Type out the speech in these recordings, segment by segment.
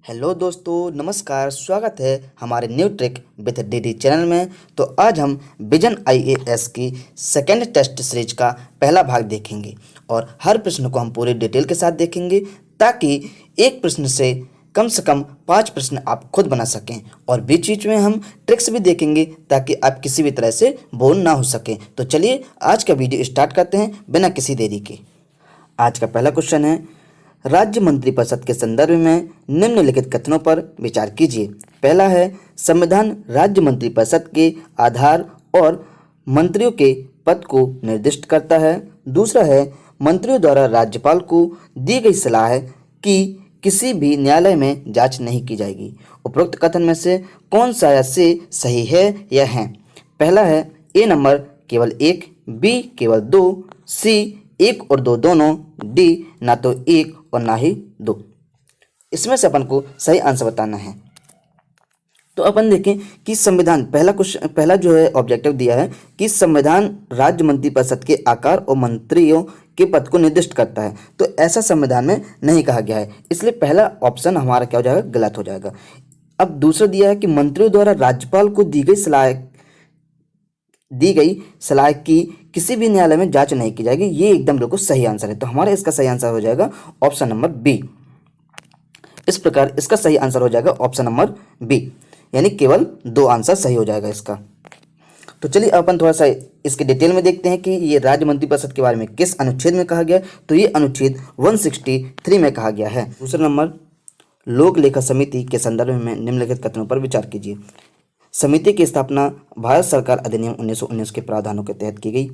Hello दोस्तों, नमस्कार। स्वागत है हमारे new trick with DD channel में। तो आज हम विजन आईएएस की सेकेंड टेस्ट सीरीज का पहला भाग देखेंगे और हर प्रश्न को हम पूरी डिटेल के साथ देखेंगे ताकि एक प्रश्न से कम 5 प्रश्न आप खुद बना सकें और बीच बीच में हम ट्रिक्स भी देखेंगे ताकि आप किसी भी तरह से बोर ना हो सकें। तो चलिए आज का वीडियो स्टार्ट करते हैं बिना किसी देरी के। आज का पहला क्वेश्चन है, राज्य मंत्रिपरिषद के संदर्भ में निम्नलिखित कथनों पर विचार कीजिए। पहला है, संविधान राज्य मंत्रिपरिषद के आधार और मंत्रियों के पद को निर्दिष्ट करता है। दूसरा है, मंत्रियों द्वारा राज्यपाल को दी गई सलाह कि किसी भी न्यायालय में जांच नहीं की जाएगी। उपरोक्त कथन में से कौन सा से सही है या है? पहला है ए नंबर केवल 1, बी केवल 2, सी 1 और 2 दोनों, डी ना तो 1 और ना ही 2। इसमें से अपन को सही आंसर बताना है। तो अपन देखें कि संविधान पहला जो है ऑब्जेक्टिव दिया है कि संविधान राज्य मंत्रिपरिषद के आकार और मंत्रियों के पद को निर्दिष्ट करता है। तो ऐसा संविधान में नहीं कहा गया है, इसलिए पहला ऑप्शन हमारा क्या हो जाएगा? गलत हो जाएगा। अब दूसरा दिया है कि मंत्रियों द्वारा राज्यपाल को दी गई सलाह की किसी भी न्यायालय में जांच नहीं की जाएगी। ये एकदम बिल्कुल सही आंसर है। तो हमारा इसका सही आंसर हो जाएगा ऑप्शन नंबर बी। इस प्रकार इसका सही आंसर हो जाएगा ऑप्शन नंबर बी, यानी केवल 2 आंसर सही हो जाएगा इसका। तो चलिए अपन थोड़ा सा इसके डिटेल में देखते हैं कि ये राज्य मंत्रिपरिषद के बारे में किस अनुच्छेद में कहा गया है। तो ये अनुच्छेद 163 में कहा गया है। दूसरा नंबर, लोक लेखा समिति के संदर्भ में निम्नलिखित कथनों पर विचार कीजिए। समिति की स्थापना भारत सरकार अधिनियम 1919 के प्रावधानों के तहत की गई।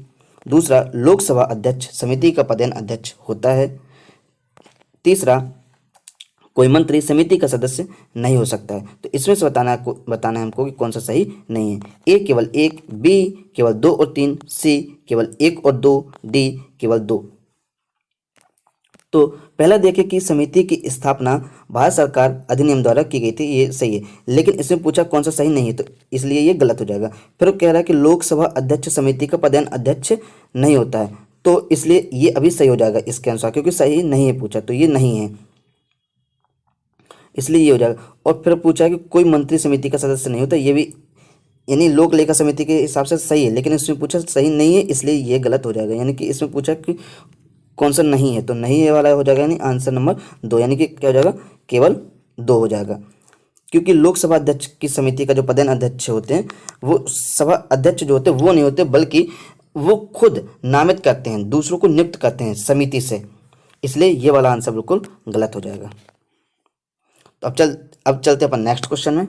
दूसरा, लोकसभा अध्यक्ष समिति का पदेन अध्यक्ष होता है। तीसरा, कोई मंत्री समिति का सदस्य नहीं हो सकता है। तो इसमें से बताना है हमको कि कौन सा सही नहीं है। ए केवल 1, बी केवल 2 और 3, सी केवल 1 और 2, डी केवल 2। तो पहला देखें कि समिति की स्थापना भारत सरकार अधिनियम द्वारा की गई थी, ये सही है, लेकिन इसमें पूछा कौन सा सही नहीं है, तो इसलिए ये गलत हो जाएगा। फिर वो कह रहा है कि लोकसभा अध्यक्ष समिति का पदेन अध्यक्ष नहीं होता है, तो इसलिए ये अभी सही हो जाएगा इसके अनुसार, क्योंकि सही नहीं है पूछा, तो ये नहीं है, इसलिए ये हो जाएगा। और फिर पूछा है कि कोई मंत्री समिति का सदस्य नहीं होता, ये भी यानी लोक लेखा समिति के हिसाब से सही है, लेकिन इसमें पूछा सही नहीं है, इसलिए ये गलत हो जाएगा। यानी कि इसमें पूछा कि कौन सा नहीं है, तो नहीं है वाला हो जाएगा, यानी आंसर नंबर 2, यानी कि क्या हो जाएगा? केवल 2 हो जाएगा। क्योंकि लोकसभा अध्यक्ष की समिति का जो पदेन अध्यक्ष होते हैं, वो सभा अध्यक्ष जो होते हैं वो नहीं होते, बल्कि वो खुद नामित करते हैं, दूसरों को नियुक्त करते हैं समिति से, इसलिए ये वाला आंसर बिल्कुल गलत हो जाएगा। तो अब चलते अपन नेक्स्ट क्वेश्चन में।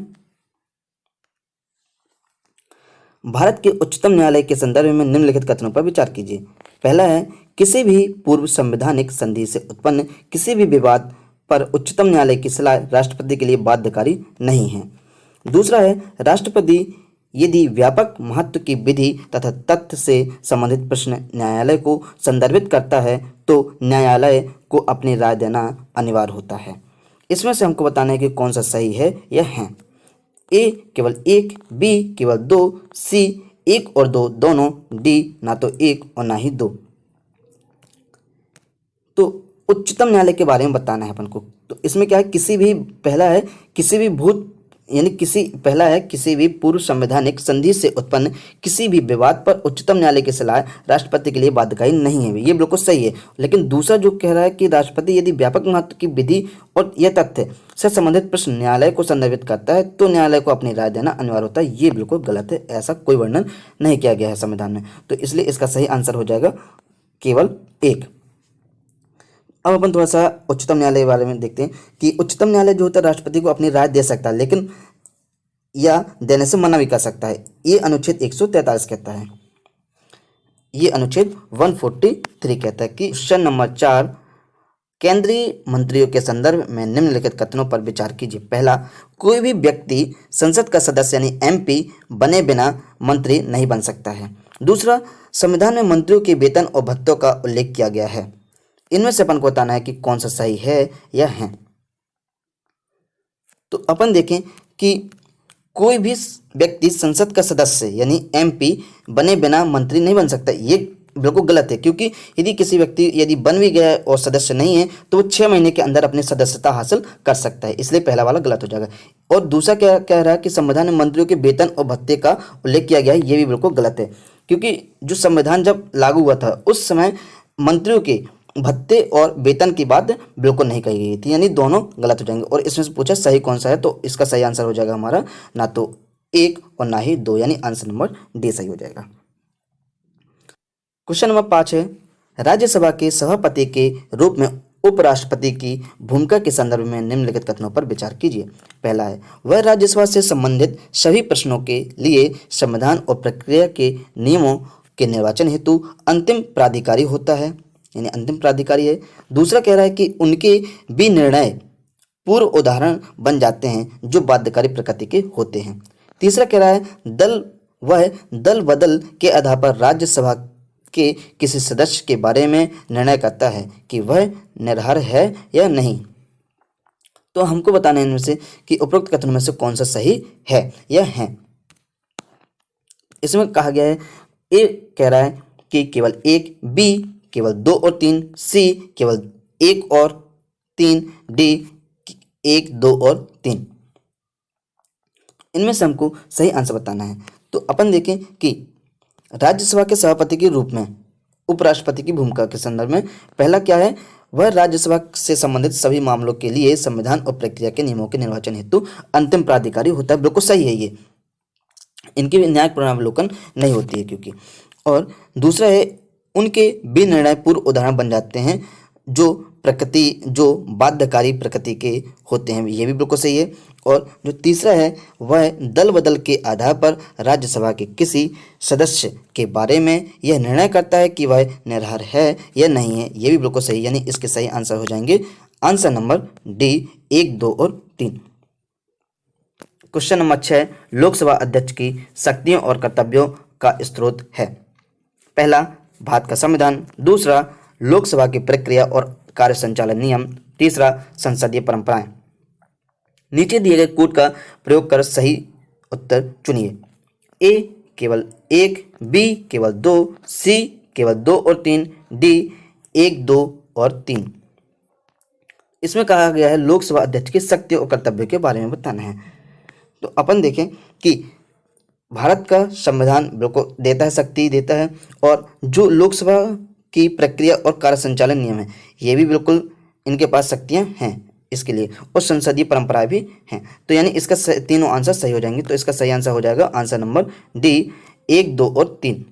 भारत के उच्चतम न्यायालय के संदर्भ में निम्नलिखित कथनों पर विचार कीजिए। पहला है, किसी भी पूर्व संवैधानिक संधि से उत्पन्न किसी भी विवाद पर उच्चतम न्यायालय की सलाह राष्ट्रपति के लिए बाध्यकारी नहीं है। दूसरा है, राष्ट्रपति यदि व्यापक महत्व की विधि तथा तथ्य से संबंधित प्रश्न न्यायालय को संदर्भित करता है तो न्यायालय को अपनी राय देना अनिवार्य होता है। इसमें से हमको बताना है कि कौन सा सही है या है। ए केवल 1, बी केवल 2, सी 1 और 2 दोनों, डी ना तो 1 और ना ही 2। तो उच्चतम न्यायालय के बारे में बताना है अपन को। तो इसमें क्या है, पहला है किसी भी पूर्व संवैधानिक संधि से उत्पन्न किसी भी विवाद पर उच्चतम न्यायालय की सलाह राष्ट्रपति के लिए बाध्यकारी नहीं है, ये बिल्कुल सही है। लेकिन दूसरा जो कह रहा है कि राष्ट्रपति यदि व्यापक महत्व की विधि और यह तथ्य से संबंधित प्रश्न न्यायालय को संदर्भित करता है तो न्यायालय को अपनी राय देना अनिवार्य होता है, ये बिल्कुल गलत है। ऐसा कोई वर्णन नहीं किया गया है संविधान में, तो इसलिए इसका सही आंसर हो जाएगा केवल 1। अब अपन थोड़ा सा उच्चतम न्यायालय के बारे में देखते हैं कि उच्चतम न्यायालय जो होता है राष्ट्रपति को अपनी राय दे सकता है, लेकिन या देने से मना भी कर सकता है। ये अनुच्छेद 143 कहता है, ये अनुच्छेद 143 कहता है कि क्वेश्चन नंबर 4, केंद्रीय मंत्रियों के संदर्भ में निम्नलिखित कथनों पर विचार कीजिए। पहला, कोई भी व्यक्ति संसद का सदस्य यानी एमपी बने बिना मंत्री नहीं बन सकता है। दूसरा, संविधान में मंत्रियों के वेतन और भत्तों का उल्लेख किया गया है। इनमें से अपन को बताना है कि कौन सा सही है या है। तो अपन देखें कि कोई भी व्यक्ति संसद का सदस्य यानी एमपी बने बिना मंत्री नहीं बन सकता, ये बिल्कुल गलत है, क्योंकि यदि किसी व्यक्ति यदि बन भी गया है और सदस्य नहीं है तो वो 6 महीने के अंदर अपनी सदस्यता हासिल कर सकता है, इसलिए पहला वाला गलत हो जाएगा। और दूसरा क्या कह रहा है कि संविधान में मंत्रियों के वेतन और भत्ते का उल्लेख किया गया है, ये भी बिल्कुल गलत है, क्योंकि जो संविधान जब लागू हुआ था उस समय मंत्रियों के भत्ते और वेतन की बात बिल्कुल नहीं कही गई थी, यानी दोनों गलत हो जाएंगे। और इसमें से पूछा सही कौन सा है, तो इसका सही आंसर हो जाएगा हमारा ना तो 1 और ना ही 2, यानी आंसर नंबर डी सही हो जाएगा। क्वेश्चन नंबर 5 है, राज्यसभा के सभापति के रूप में उपराष्ट्रपति की भूमिका के संदर्भ में निम्नलिखित कथनों पर विचार कीजिए। पहला है, वह राज्यसभा से संबंधित सभी प्रश्नों के लिए संविधान और प्रक्रिया के नियमों के निर्वाचन हेतु अंतिम प्राधिकारी होता है, यानी अंतिम प्राधिकारी है। दूसरा कह रहा है कि उनके भी निर्णय पूर्व उदाहरण बन जाते हैं जो बाध्यकारी प्रकृति के होते हैं। तीसरा कह रहा है वह दल बदल के आधार पर राज्यसभा के किसी सदस्य के बारे में निर्णय करता है कि वह निर्भर है या नहीं। तो हमको बताना है इनमें से कि उपरोक्त कथनों में से कौन सा सही है या है। इसमें कहा गया है, ए कह रहा है कि केवल 1, बी केवल 2 और 3, सी केवल 1 और 3, डी 1, 2 और 3। इनमें से हमको सही आंसर बताना है। तो अपन देखें कि राज्यसभा के सभापति के रूप में उपराष्ट्रपति की भूमिका के संदर्भ में पहला क्या है, वह राज्यसभा से संबंधित सभी मामलों के लिए संविधान और प्रक्रिया के नियमों के निर्वाचन हेतु अंतिम प्राधिकारी होता है। बिल्कुल सही है, ये इनकी न्यायिक पुनरावलोकन नहीं होती है क्योंकि। और दूसरा है, उनके भी निर्णय पूर्व उदाहरण बन जाते हैं जो बाध्यकारी प्रकृति के होते हैं, ये भी बिल्कुल सही है। और जो तीसरा है, वह दल बदल के आधार पर राज्यसभा के किसी सदस्य के बारे में यह निर्णय करता है कि वह निर्भर है या नहीं है, ये भी बिल्कुल सही, यानी इसके सही आंसर हो जाएंगे आंसर नंबर डी 1, 2 और 3। क्वेश्चन नंबर 6, लोकसभा अध्यक्ष की शक्तियों और कर्तव्यों का स्रोत है। पहला, भारत का संविधान। दूसरा, लोकसभा की प्रक्रिया और कार्य संचालन नियम। तीसरा, संसदीय परंपराएं। नीचे दिए गए कोड का प्रयोग कर सही उत्तर चुनिए। ए केवल 1, बी केवल 2, सी केवल 2 और 3, डी 1, 2 और 3। इसमें कहा गया है लोकसभा अध्यक्ष की शक्ति और कर्तव्य के बारे में बताना है। तो अपन देखें कि भारत का संविधान बिल्कुल देता है, शक्ति देता है, और जो लोकसभा की प्रक्रिया और कार्य संचालन नियम है ये भी बिल्कुल इनके पास शक्तियां हैं इसके लिए, और संसदीय परंपराएं भी हैं। तो यानी इसका तीनों आंसर सही हो जाएंगे। तो इसका सही आंसर हो जाएगा आंसर नंबर डी 1, 2 और 3।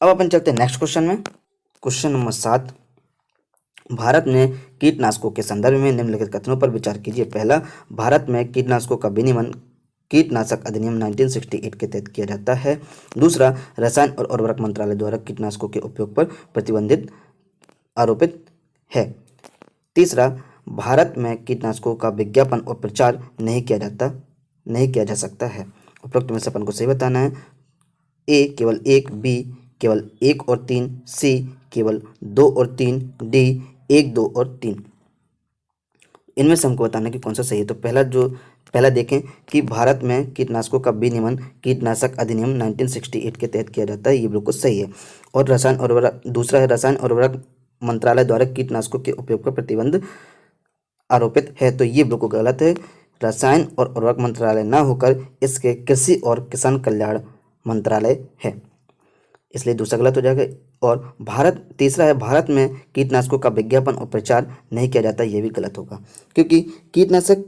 अब अपन चलते हैं नेक्स्ट क्वेश्चन में। क्वेश्चन नंबर 7, भारत में कीटनाशकों के संदर्भ में निम्नलिखित कथनों पर विचार कीजिए। पहला, भारत में कीटनाशकों का विनियमन कीटनाशक अधिनियम 1968 के तहत किया जाता है। दूसरा, रसायन और उर्वरक मंत्रालय द्वारा कीटनाशकों के उपयोग पर प्रतिबंधित आरोपित है। तीसरा, भारत में कीटनाशकों का विज्ञापन और प्रचार नहीं किया जा सकता है। उपरोक्त में से अपन को सही बताना है। ए केवल 1, बी केवल 1 और 3, सी केवल 2 और 3, डी 1, 2 और 3। इनमें से हमको बताना है कि कौन सा सही है। तो पहला देखें कि भारत में कीटनाशकों का विनियमन कीटनाशक अधिनियम 1968 के तहत किया जाता है, ये बिल्कुल सही है। और दूसरा है, रसायन और उर्वरक मंत्रालय द्वारा कीटनाशकों के उपयोग पर प्रतिबंध आरोपित है, तो ये बिल्कुल गलत है। रसायन और उर्वरक मंत्रालय ना होकर इसके कृषि और किसान कल्याण मंत्रालय है, इसलिए दूसरा गलत हो जाएगा। और तीसरा है, भारत में कीटनाशकों का विज्ञापन और प्रचार नहीं किया जाता, ये भी गलत होगा, क्योंकि कीटनाशक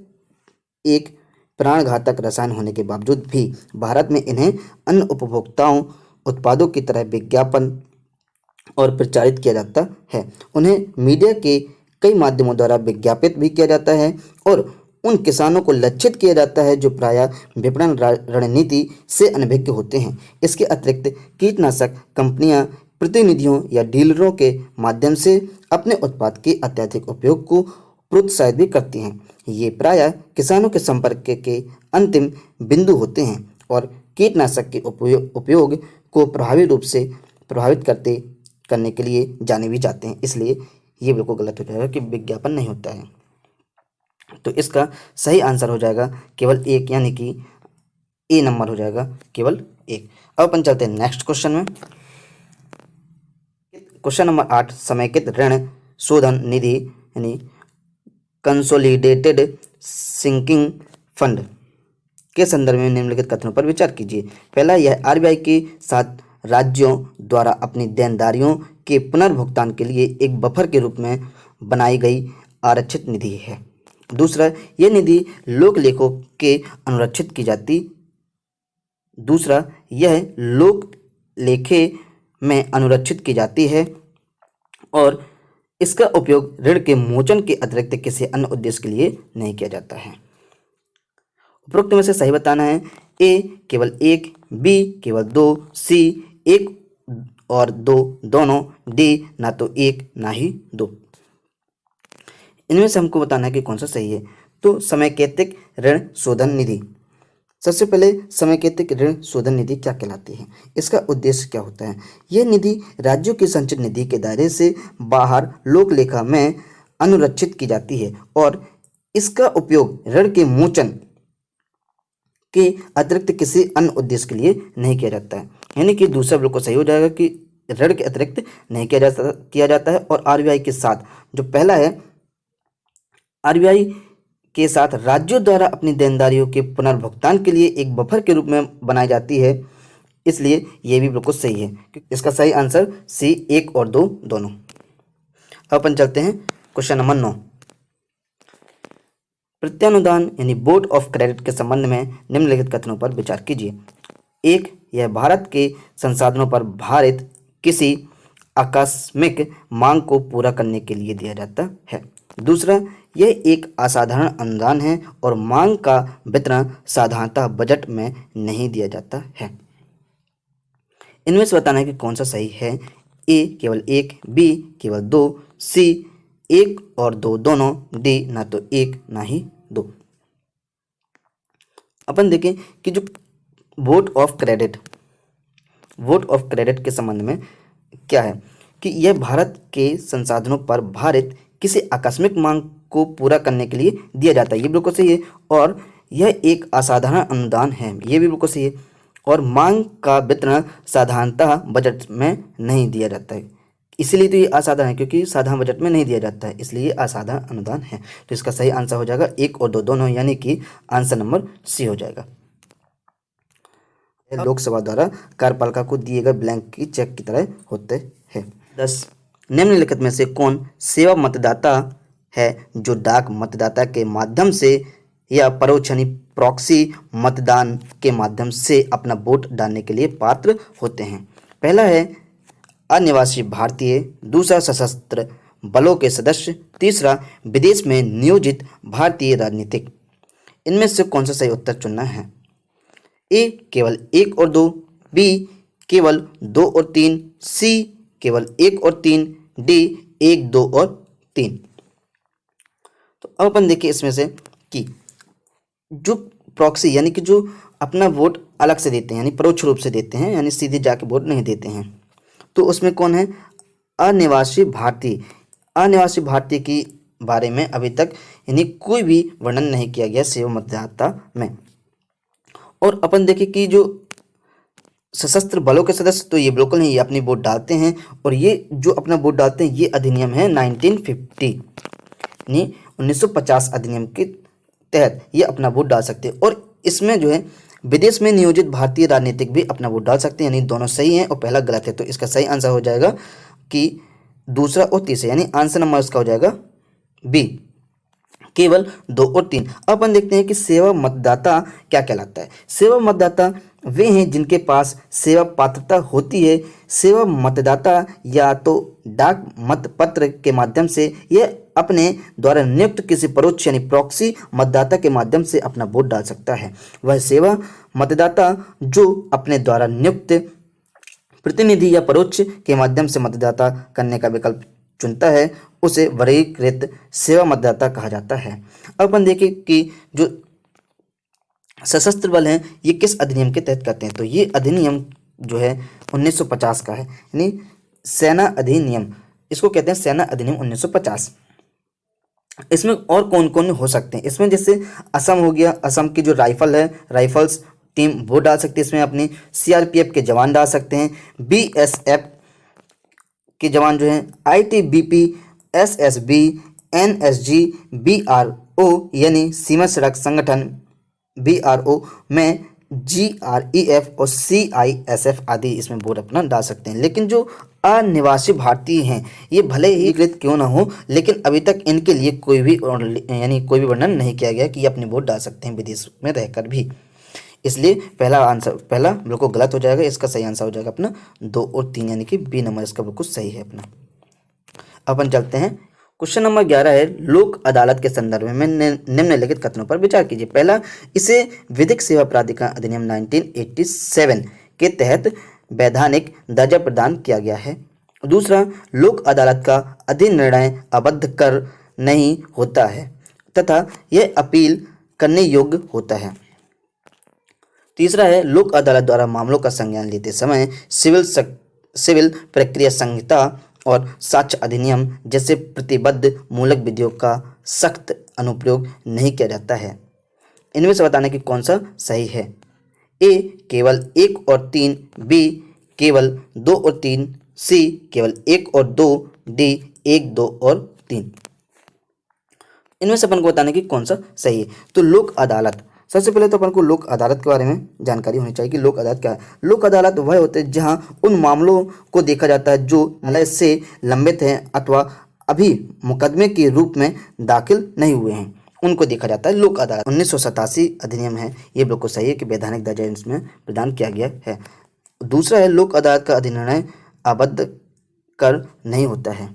एक प्राणघातक रसायन होने के बावजूद भी भारत में इन्हें अन्य उपभोक्ताओं उत्पादों की तरह विज्ञापन और प्रचारित किया जाता है। उन्हें मीडिया के कई माध्यमों द्वारा विज्ञापित भी किया जाता है और उन किसानों को लक्षित किया जाता है जो प्रायः विपणन रणनीति से अनभिज्ञ होते हैं। इसके अतिरिक्त कीटनाशक कंपनियां प्रतिनिधियों या डीलरों के माध्यम से अपने उत्पाद के अत्यधिक उपयोग को प्रोत्साहित भी करती हैं। ये प्रायः किसानों के संपर्क के अंतिम बिंदु होते हैं और कीटनाशक के उपयोग को प्रभावी रूप से प्रभावित करने के लिए जाने भी जाते हैं, इसलिए ये बिल्कुल गलत हो जाएगा कि विज्ञापन नहीं होता है। तो इसका सही आंसर हो जाएगा केवल 1, यानी कि ए नंबर हो जाएगा केवल 1। अब अपन चलते हैं नेक्स्ट क्वेश्चन में। क्वेश्चन नंबर 8, समेकित ऋण शोधन निधि यानी कंसोलिडेटेड सिंकिंग फंड के संदर्भ में निम्नलिखित कथनों पर विचार कीजिए। पहला, यह आरबीआई के साथ राज्यों द्वारा अपनी देनदारियों के पुनर्भुगतान के लिए एक बफर के रूप में बनाई गई आरक्षित निधि है। दूसरा, यह निधि लोक लेखों के अनुरक्षित की जाती दूसरा यह लोक लेखे में अनुरक्षित की जाती है और इसका उपयोग ऋण के मोचन के अतिरिक्त किसी अन्य उद्देश्य के लिए नहीं किया जाता है। उपरोक्त में से सही बताना है। ए केवल 1, बी केवल 2, सी 1 और 2 दोनों, डी ना तो 1 ना ही 2। इनमें से हमको बताना है कि कौन सा सही है। तो समेकित ऋण शोधन निधि, सबसे पहले समेकित ऋण शोधन निधि क्या कहलाती है, इसका उद्देश्य क्या होता है। यह निधि राज्यों की संचित निधि के दायरे से बाहर लोक लेखा में अनुरक्षित की जाती है और इसका उपयोग ऋण के मोचन के अतिरिक्त किसी अन्य उद्देश्य के लिए नहीं किया जाता है। यानी कि दूसरा बिल्कुल सही हो जाएगा कि ऋण के अतिरिक्त नहीं किया जाता है। और आरबीआई के साथ जो पहला है, आरबीआई के साथ राज्यों द्वारा अपनी देनदारियों के पुनर्भुगतान के लिए एक बफर के रूप में बनाई जाती है, इसलिए यह भी बिल्कुल सही है। इसका सही आंसर सी 1 और 2 दोनों। अब अपन चलते हैं क्वेश्चन नंबर 9, प्रत्यानुदान यानी बोर्ड ऑफ क्रेडिट के संबंध में निम्नलिखित कथनों पर विचार कीजिए। 1, यह भारत के संसाधनों पर भारित किसी आकस्मिक मांग को पूरा करने के लिए दिया जाता है। दूसरा, यह एक असाधारण अनुदान है और मांग का वितरण साधारणतः बजट में नहीं दिया जाता है। इनमें से बताना है कि कौन सा सही है। ए केवल 1, बी केवल 2, सी 1 और 2 दोनों, डी ना तो 1 ना ही 2। अपन देखें कि जो वोट ऑफ क्रेडिट के संबंध में क्या है कि यह भारत के संसाधनों पर भारित किसी आकस्मिक मांग को पूरा करने के लिए दिया जाता है, ये बिल्कुल सही है। और यह एक असाधारण अनुदान है, ये भी बिल्कुल सही है। और मांग का वितरण साधारणतः बजट में नहीं दिया जाता है, इसलिए तो ये असाधारण है, क्योंकि साधारण बजट में नहीं दिया जाता है, इसलिए असाधारण अनुदान है। तो इसका सही आंसर हो जाएगा 1 और 2 दोनों, यानी कि आंसर नंबर सी हो जाएगा। लोकसभा द्वारा कार्यपालिका को दिए गए ब्लैंक की चेक की तरह होते हैं। 10, निम्नलिखित में से कौन सेवा मतदाता है जो डाक मतदाता के माध्यम से या परोक्ष यानी प्रॉक्सी मतदान के माध्यम से अपना वोट डालने के लिए पात्र होते हैं। पहला है अनिवासी भारतीय, दूसरा सशस्त्र बलों के सदस्य, तीसरा विदेश में नियोजित भारतीय राजनीतिक। इनमें से कौन सा सही उत्तर चुनना है। ए केवल 1 और 2, बी केवल 2 और 3, सी केवल 1 और 3, डी 1, 2 और 3। तो अब अपन देखिए इसमें से कि जो प्रॉक्सी यानी कि जो अपना वोट अलग से देते हैं, यानी परोक्ष रूप से देते हैं, यानी सीधे जाके वोट नहीं देते हैं, तो उसमें कौन है अनिवासी भारतीय। अनिवासी भारतीय के बारे में अभी तक यानी कोई भी वर्णन नहीं किया गया सेवा मतदाता में। और अपन देखें कि जो सशस्त्र बलों के सदस्य, तो ये बिल्कुल नहीं, ये अपनी वोट डालते हैं। और ये जो अपना वोट डालते हैं, ये अधिनियम है 1950 यानी 1950 अधिनियम के तहत ये अपना वोट डाल सकते हैं। और इसमें जो है विदेश में नियोजित भारतीय राजनीतिक भी अपना वोट डाल सकते हैं, यानी दोनों सही हैं और पहला गलत है। तो इसका सही आंसर हो जाएगा कि दूसरा और तीसरा, यानी आंसर नंबर इसका हो जाएगा बी, केवल 2 और 3। अपन देखते हैं कि सेवा मतदाता क्या कहलाता है। सेवा मतदाता वे हैं जिनके पास सेवा पात्रता होती है। सेवा मतदाता या तो डाक मतपत्र के माध्यम से या अपने द्वारा नियुक्त किसी परोक्ष यानी प्रॉक्सी मतदाता के माध्यम से अपना वोट डाल सकता है। वह सेवा मतदाता जो अपने द्वारा नियुक्त प्रतिनिधि या परोक्ष के माध्यम से मतदाता करने का विकल्प चुनता है, उसे वर्गीकृत सेवा मतदाता कहा जाता है। अब अपन देखें कि जो सशस्त्र बल हैं ये किस अधिनियम के तहत करते हैं। तो ये अधिनियम जो है 1950 का है, यानी सेना अधिनियम, इसको कहते हैं सेना अधिनियम 1950। इसमें और कौन कौन हो सकते हैं, इसमें जैसे असम हो गया, असम की जो राइफल्स टीम वो डाल सकती है इसमें अपनी, सीआरपीएफ के जवान डाल सकते हैं, बीएसएफ के जवान जो हैं, आईटीबीपी, एसएसबी, एनएसजी, बीआरओ यानी सीमा सड़क संगठन बीआरओ में जीआरईएफ और सीआईएसएफ आदि इसमें वोट अपना डाल सकते हैं। लेकिन जो अनिवासी भारतीय हैं ये भले ही अधिकृत क्यों ना हो, लेकिन अभी तक इनके लिए कोई भी कोई भी वर्णन नहीं किया गया कि ये अपने वोट डाल सकते हैं विदेश में रहकर भी। इसलिए पहला बिल्कुल गलत हो जाएगा। इसका सही आंसर हो जाएगा अपना 2 और 3 यानी कि बी नंबर इसका बिल्कुल सही है अपना। अपन चलते हैं, क्वेश्चन नंबर 11 है, लोक अदालत के संदर्भ में निम्नलिखित कथनों पर विचार कीजिए। पहला, इसे विधिक सेवा प्राधिकरण अधिनियम 1987 के तहत वैधानिक दर्जा प्रदान किया गया है। दूसरा, लोक अदालत का अधिनिर्णय अबाध कर नहीं होता है तथा यह अपील करने योग्य होता है। तीसरा है, लोक अदालत द्वारा मामलों का संज्ञान लेते समय सिविल प्रक्रिया संहिता और साक्ष्य अधिनियम जैसे प्रतिबद्ध मूलक विधियों का सख्त अनुप्रयोग नहीं किया जाता है। इनमें से बताने की कौन सा सही है? ए केवल 1 और 3, बी केवल 2 और 3, सी केवल 1 और 2, डी 1, 2 और 3। इनमें से अपन को बताने की कौन सा सही है। तो लोक अदालत, सबसे पहले तो अपन को लोक अदालत के बारे में जानकारी होनी चाहिए कि लोक अदालत क्या है। लोक अदालत वह होते हैं जहां उन मामलों को देखा जाता है जो न्यायालय से लंबित हैं अथवा अभी मुकदमे के रूप में दाखिल नहीं हुए हैं, उनको देखा जाता है लोक अदालत। 1987 अधिनियम है, ये बिल्कुल सही है कि वैधानिक दर्जा इसमें प्रदान किया गया है। दूसरा है, लोक अदालत का अधिनिर्णय अबाध कर नहीं होता है,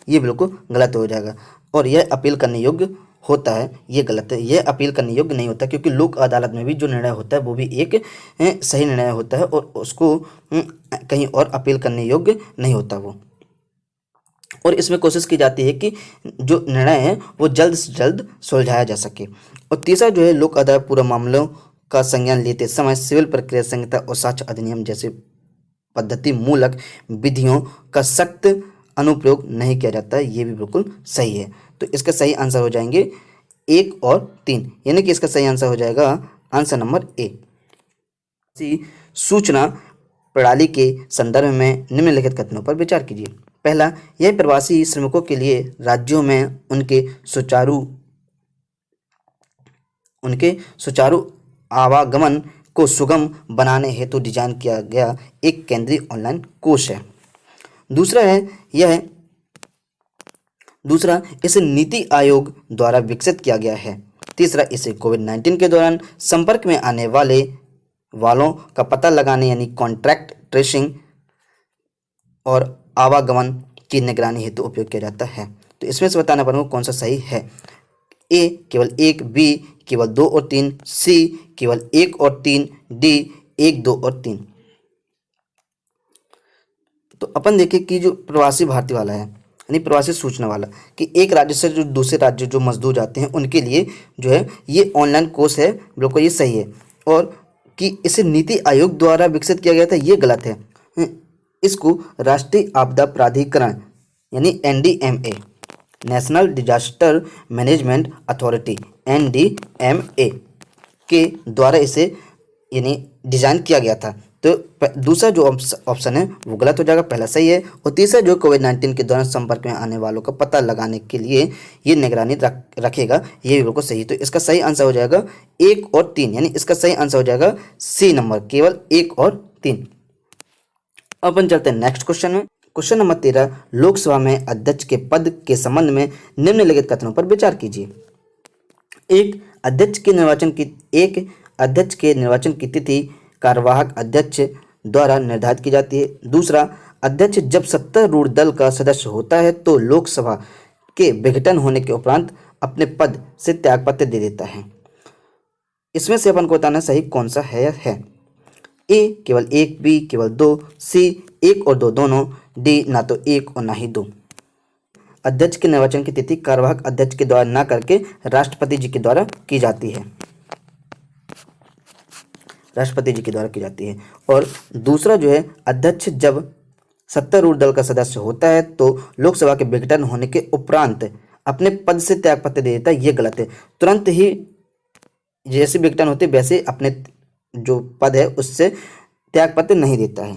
ये बिल्कुल गलत हो जाएगा। और यह अपील करने योग्य होता है, ये गलत है। यह अपील करने योग्य नहीं होता क्योंकि लोक अदालत में भी जो निर्णय होता है वो भी एक सही निर्णय होता है और उसको कहीं और अपील करने योग्य नहीं होता वो। और इसमें कोशिश की जाती है कि जो निर्णय है वो जल्द से जल्द सुलझाया जा सके। और तीसरा जो है, लोक अदालत पूरा मामलों का संज्ञान लेते समय सिविल प्रक्रिया संहिता और साक्ष्य अधिनियम जैसे पद्धति मूलक विधियों का सख्त अनुप्रयोग नहीं किया जाता है, ये भी बिल्कुल सही है। तो इसका सही आंसर हो जाएंगे 1 और 3, यानी कि इसका सही आंसर हो जाएगा आंसर नंबर ए। सूचना प्रणाली के संदर्भ में निम्नलिखित कथनों पर विचार कीजिए। पहला, यह प्रवासी श्रमिकों के लिए राज्यों में उनके सुचारू आवागमन को सुगम बनाने हेतु डिजाइन किया गया एक केंद्रीय ऑनलाइन कोष है। दूसरा, इसे नीति आयोग द्वारा विकसित किया गया है। तीसरा, इसे कोविड-19 के दौरान संपर्क में आने वालों का पता लगाने यानी कॉन्ट्रैक्ट ट्रेसिंग और आवागमन की निगरानी हेतु उपयोग किया जाता है। तो इसमें से बताना पड़ेगा कौन सा सही है। ए केवल 1, बी केवल 2 और 3, सी केवल 1 और 3, डी 1, 2 और 3। तो अपन देखें कि जो प्रवासी भारतीय वाला है यानी प्रवासी सूचना वाला, कि एक राज्य से जो दूसरे राज्य जो मजदूर जाते हैं उनके लिए जो है ये ऑनलाइन कोर्स है, बिल्कुल ये सही है। और कि इसे नीति आयोग द्वारा विकसित किया गया था, ये गलत है। इसको राष्ट्रीय आपदा प्राधिकरण यानी NDMA, national disaster management authority NDMA के द्वारा इसे यानी डिज़ाइन किया गया था। तो दूसरा जो ऑप्शन है वो गलत हो जाएगा, पहला सही है। और तीसरा जो कोविड-19 के दौरान संपर्क में आने वालों का पता लगाने के लिए ये निगरानी रखेगा, ये भी बिल्कुल सही है। तो इसका सही आंसर हो जाएगा 1 और 3, यानी इसका सही आंसर हो जाएगा सी नंबर, केवल 1 और 3। अपन चलते हैं नेक्स्ट क्वेश्चन में। क्वेश्चन नंबर 13, लोकसभा में अध्यक्ष के पद के संबंध में निम्नलिखित कथनों पर विचार कीजिए। एक अध्यक्ष के निर्वाचन की तिथि कार्यवाहक अध्यक्ष द्वारा निर्धारित की जाती है। दूसरा, अध्यक्ष जब सत्तारूढ़ दल का सदस्य होता है तो लोकसभा के विघटन होने के उपरांत अपने पद से त्यागपत्र दे देता है। इसमें से अपन को बताना सही कौन सा है। ए केवल 1, बी केवल 2, सी 1 और 2 दोनों, डी ना तो 1 और ना ही 2। अध्यक्ष के निर्वाचन की तिथि कार्यवाहक अध्यक्ष के द्वारा ना करके राष्ट्रपति जी के द्वारा की जाती है, राष्ट्रपति जी के द्वारा की जाती है। और दूसरा जो है, अध्यक्ष जब सत्तारूढ़ दल का सदस्य होता है तो लोकसभा के विघटन होने के उपरांत अपने पद से त्यागपत्र दे देता है, ये गलत है। तुरंत ही जैसे विघटन होते वैसे अपने जो पद है उससे त्यागपत्र नहीं देता है।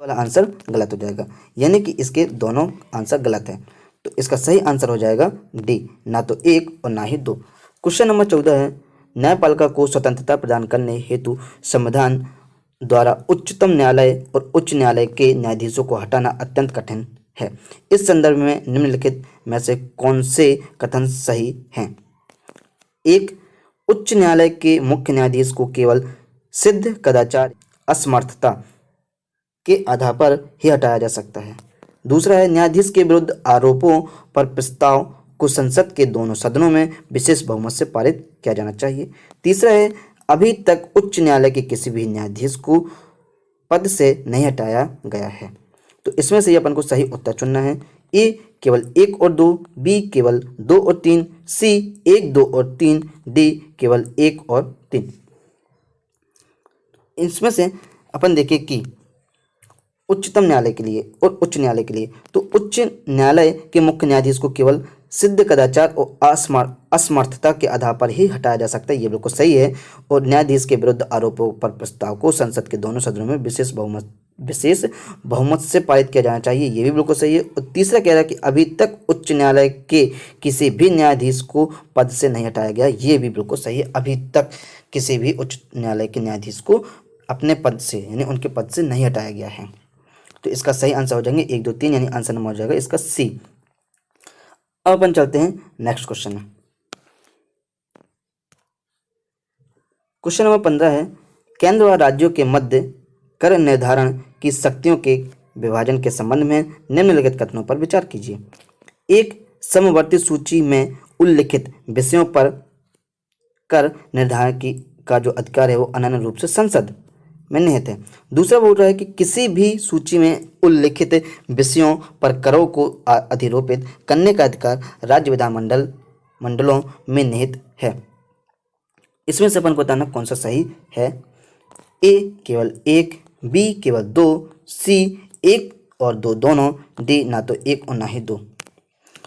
वाला आंसर गलत हो जाएगा, यानी कि इसके दोनों आंसर गलत है। तो इसका सही आंसर हो जाएगा डी, ना तो 1 और ना ही 2। क्वेश्चन नंबर 14 है, न्यायपालिका को स्वतंत्रता प्रदान करने हेतु संविधान द्वारा उच्चतम न्यायालय और उच्च न्यायालय के न्यायाधीशों को हटाना अत्यंत कठिन है। इस संदर्भ में निम्नलिखित में से कौन से कथन सही हैं? 1, उच्च न्यायालय के मुख्य न्यायाधीश को केवल सिद्ध कदाचार असमर्थता के आधार पर ही हटाया जा सकता है। दूसरा है, न्यायाधीश के विरुद्ध आरोपों पर प्रस्ताव को संसद के दोनों सदनों में विशेष बहुमत से पारित किया जाना चाहिए। तीसरा है, अभी तक उच्च न्यायालय के किसी भी न्यायाधीश को पद से नहीं हटाया गया है। तो इसमें से अपन को सही उत्तर चुनना है। ए केवल 1 और 2, बी केवल 2 और 3, सी 1, 2 और 3, डी केवल 1 और 3। इसमें से अपन देखें कि उच्चतम न्यायालय के लिए और उच्च न्यायालय के लिए, तो उच्च न्यायालय के मुख्य न्यायाधीश को केवल सिद्ध कदाचार और असमर्थता के आधार पर ही हटाया जा सकता है, ये बिल्कुल सही है। और न्यायाधीश के विरुद्ध आरोपों पर प्रस्ताव को संसद के दोनों सदनों में विशेष बहुमत से पारित किया जाना चाहिए, ये भी बिल्कुल सही है। और तीसरा कह रहा है कि अभी तक उच्च न्यायालय के किसी भी न्यायाधीश को पद से नहीं हटाया गया, ये भी बिल्कुल सही है। अभी तक किसी भी उच्च न्यायालय के न्यायाधीश को अपने पद से यानी उनके पद से नहीं हटाया गया है। तो इसका सही आंसर हो जाएंगे 1, 2, 3, यानी आंसर नंबर हो जाएगा इसका सी। अब अपन चलते हैं नेक्स्ट क्वेश्चन में। क्वेश्चन नंबर 15 है, केंद्र व राज्यों के मध्य कर निर्धारण की शक्तियों के विभाजन के संबंध में निम्नलिखित कथनों पर विचार कीजिए। 1, समवर्ती सूची में उल्लिखित विषयों पर कर निर्धारण का जो अधिकार है वो अनन्य रूप से संसद में निहित है। दूसरा बोल रहा है कि किसी भी सूची में उल्लिखित विषयों पर करों को अधिरोपित करने का अधिकार राज्य मंडलों में निहित है। इसमें से अपन को बताना कौन सा सही है। ए केवल 1, बी केवल 2, सी 1 और 2 दोनों, डी ना तो 1 और ना ही 2।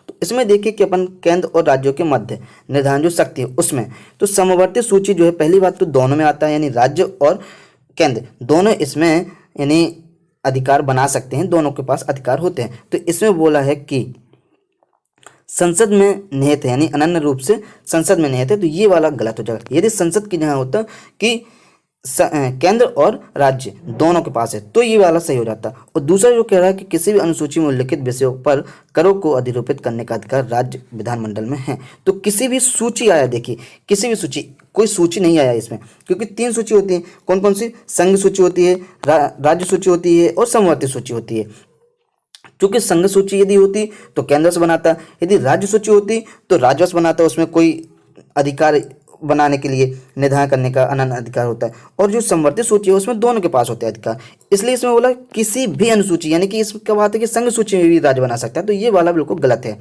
तो इसमें देखिए कि अपन केंद्र और राज्यों के मध्य निर्धारण जो शक्ति है उसमें, तो समवर्ती सूची जो है पहली बात तो दोनों में आता है, यानी राज्य और केंद्र दोनों इसमें यानी अधिकार बना सकते हैं, दोनों के पास अधिकार होते हैं। तो इसमें बोला है कि संसद में निहित है, यानी अनन्य रूप से संसद में निहित है, तो ये वाला गलत हो जाएगा। यदि संसद की जहाँ होता कि केंद्र और राज्य दोनों के पास है तो ये वाला सही हो जाता। और दूसरा जो कह रहा है कि किसी भी अनुसूची में उल्लिखित विषयों पर करों को अधिरोपित करने का अधिकार राज्य विधानमंडल में है। तो किसी भी सूची आया, देखिए किसी भी सूची, कोई सूची नहीं आया इसमें, क्योंकि 3 सूची होती है। कौन कौन सी? संघ सूची होती है, राज्य सूची होती है और समवर्ती सूची होती है। क्योंकि संघ सूची यदि होती तो केंद्र से बनाता, यदि राज्य सूची होती तो राज्य से बनाता, उसमें कोई अधिकार बनाने के लिए निर्धारण करने का अनन्य अधिकार होता है। और जो समवर्ती सूची है उसमें दोनों के पास होते हैं अधिकार, इसलिए इसमें बोला किसी भी अनुसूची, यानी कि इसका बात है कि संघ सूची में भी राज्य बना सकता है, तो ये वाला बिल्कुल गलत है।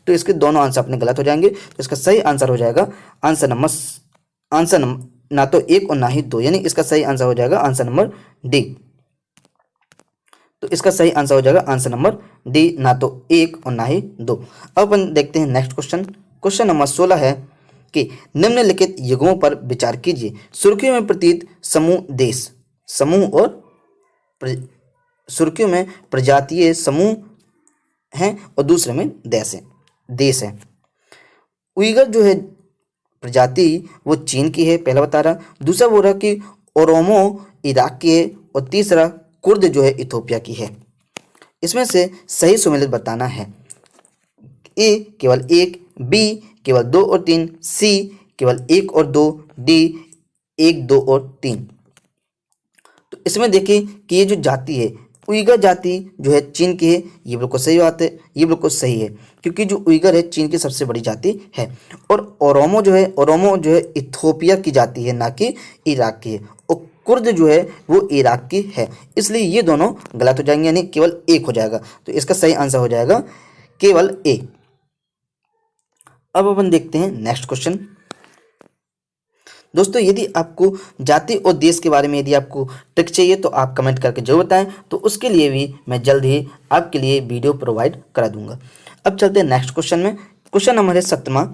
तो इसके दोनों आंसर अपने गलत हो जाएंगे। तो इसका सही आंसर हो जाएगा आंसर नंबर ना तो 1 और ना ही 2, यानी इसका सही आंसर हो जाएगा आंसर नंबर डी। तो इसका सही आंसर हो जाएगा आंसर नंबर डी, ना तो 1 और ना ही 2। अब अपन देखते हैं नेक्स्ट क्वेश्चन। क्वेश्चन नंबर 16 है कि निम्नलिखित युग्मों पर विचार कीजिए। सुर्खियों में प्रतीत समूह देश समूह और सुर्खियों में प्रजातीय समूह हैं और दूसरे में देश है। उइगर जो है प्रजाति वो चीन की है, पहला बता रहा। दूसरा बोल रहा कि ओरोमो इराक की है और तीसरा कुर्द जो है इथोपिया की है। इसमें से सही सुमेलित बताना है। ए केवल 1, बी केवल 2 और 3, सी केवल 1 और 2, डी 1, 2 और 3। तो इसमें देखिए कि ये जो जाति है उइगर जाति जो है चीन की है, ये बिल्कुल सही बात है, ये बिल्कुल सही है, क्योंकि जो उइगर है चीन की सबसे बड़ी जाति है। और ओरोमो जो है इथोपिया की जाति है, ना कि इराक की है। और कुर्द जो है वो इराक की है, इसलिए ये दोनों गलत हो जाएंगे, यानी केवल 1 हो जाएगा। तो इसका सही आंसर हो जाएगा केवल ए। अब अपन देखते हैं नेक्स्ट क्वेश्चन। दोस्तों यदि आपको जाति और देश के बारे में यदि आपको ट्रिक चाहिए तो आप कमेंट करके जरूर बताएं, तो उसके लिए भी मैं जल्द ही आपके लिए वीडियो प्रोवाइड करा दूंगा। अब चलते हैं नेक्स्ट क्वेश्चन में। क्वेश्चन नंबर है 17वां।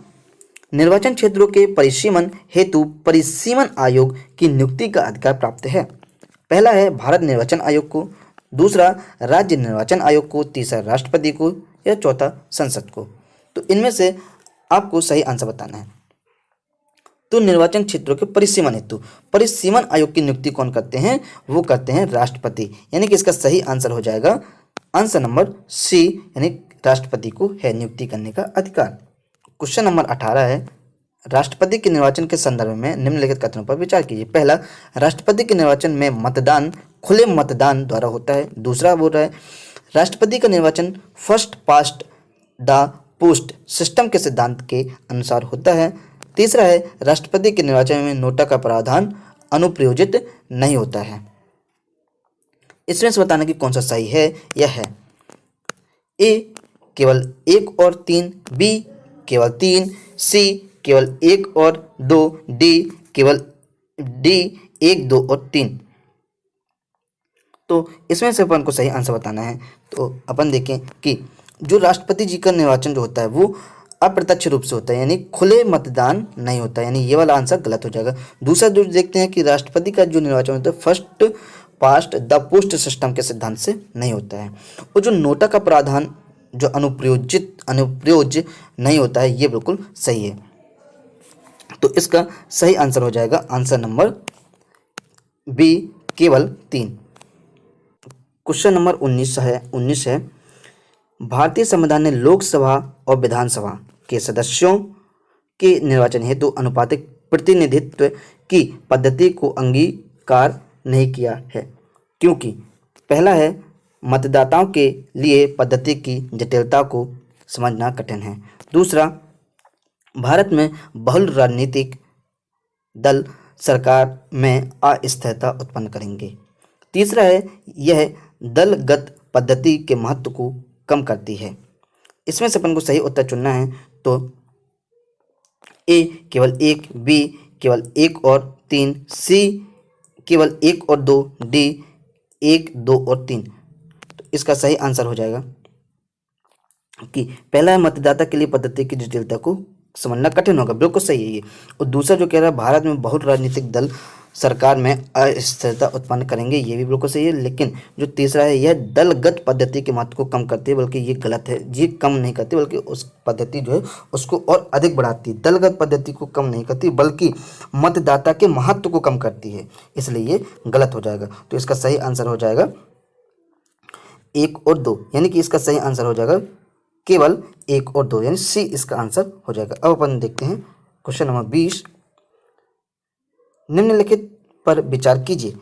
निर्वाचन क्षेत्रों के परिसीमन हेतु परिसीमन आयोग की नियुक्ति का अधिकार प्राप्त है? पहला है भारत निर्वाचन आयोग को, दूसरा राज्य निर्वाचन आयोग को, तीसरा राष्ट्रपति को या चौथा संसद को। तो इनमें से आपको सही आंसर बताना है। तो निर्वाचन क्षेत्रों के परिसीमन हेतु परिसीमन आयोग की नियुक्ति कौन करते हैं? वो करते हैं राष्ट्रपति, यानी कि इसका सही आंसर हो जाएगा आंसर नंबर सी, यानी राष्ट्रपति को है नियुक्ति करने का अधिकार। क्वेश्चन नंबर 18 है, राष्ट्रपति के निर्वाचन के संदर्भ में निम्नलिखित कथनों पर विचार कीजिए। पहला, राष्ट्रपति के निर्वाचन में मतदान खुले मतदान द्वारा होता है। दूसरा बोल रहा है राष्ट्रपति का निर्वाचन first past the post system के सिद्धांत के अनुसार होता है। तीसरा है राष्ट्रपति के निर्वाचन में नोटा का प्रावधान अनुप्रयोजित नहीं होता है। इसमें से बताना कि कौन सा सही है। यह है ए केवल 1 और 3, बी केवल 3, सी केवल 1 और 2, डी केवल 1, 2 और 3। तो इसमें से अपन को सही आंसर बताना है। तो अपन देखें कि जो राष्ट्रपति जी का निर्वाचन जो होता है वो अप्रत्यक्ष रूप से होता है, यानी खुले मतदान नहीं होता है, यानी ये वाला आंसर गलत हो जाएगा। दूसरा जो देखते हैं कि राष्ट्रपति का जो निर्वाचन होता है first past the post system के सिद्धांत से नहीं होता है। और जो नोटा का प्रावधान जो अनुप्रयोज्य नहीं होता है, ये बिल्कुल सही है। तो इसका सही आंसर हो जाएगा आंसर नंबर बी केवल 3। क्वेश्चन नंबर 19 है भारतीय संविधान ने लोकसभा और विधानसभा के सदस्यों के निर्वाचन हेतु अनुपातिक प्रतिनिधित्व की पद्धति को अंगीकार नहीं किया है, क्योंकि पहला है मतदाताओं के लिए पद्धति की जटिलता को समझना कठिन है। दूसरा, भारत में बहुल राजनीतिक दल सरकार में अस्थिरता उत्पन्न करेंगे। तीसरा है यह दलगत पद्धति के महत्व को कम करती है। इसमें से अपन को सही उत्तर चुनना है। तो ए केवल 1, बी केवल 1 और 3, सी केवल 1 और 2, डी 1, 2 और 3। तो इसका सही आंसर हो जाएगा कि पहला है मतदाता के लिए पद्धति की जटिलता को समझना कठिन होगा, बिल्कुल सही है ये। और दूसरा जो कह रहा है भारत में बहुत राजनीतिक दल सरकार में अस्थिरता उत्पन्न करेंगे, ये भी बिल्कुल सही है। लेकिन जो तीसरा है यह दलगत पद्धति के महत्व को कम करती है, बल्कि ये गलत है। ये कम नहीं करती बल्कि उस पद्धति जो है उसको और अधिक बढ़ाती है। दलगत पद्धति को कम नहीं करती बल्कि मतदाता के महत्व को कम करती है, इसलिए ये गलत हो जाएगा। तो इसका सही आंसर हो जाएगा 1 और 2, यानी कि इसका सही आंसर हो जाएगा केवल 1 और 2, यानी सी इसका आंसर हो जाएगा। अब अपन देखते हैं क्वेश्चन नंबर 20, निम्नलिखित पर विचार कीजिए।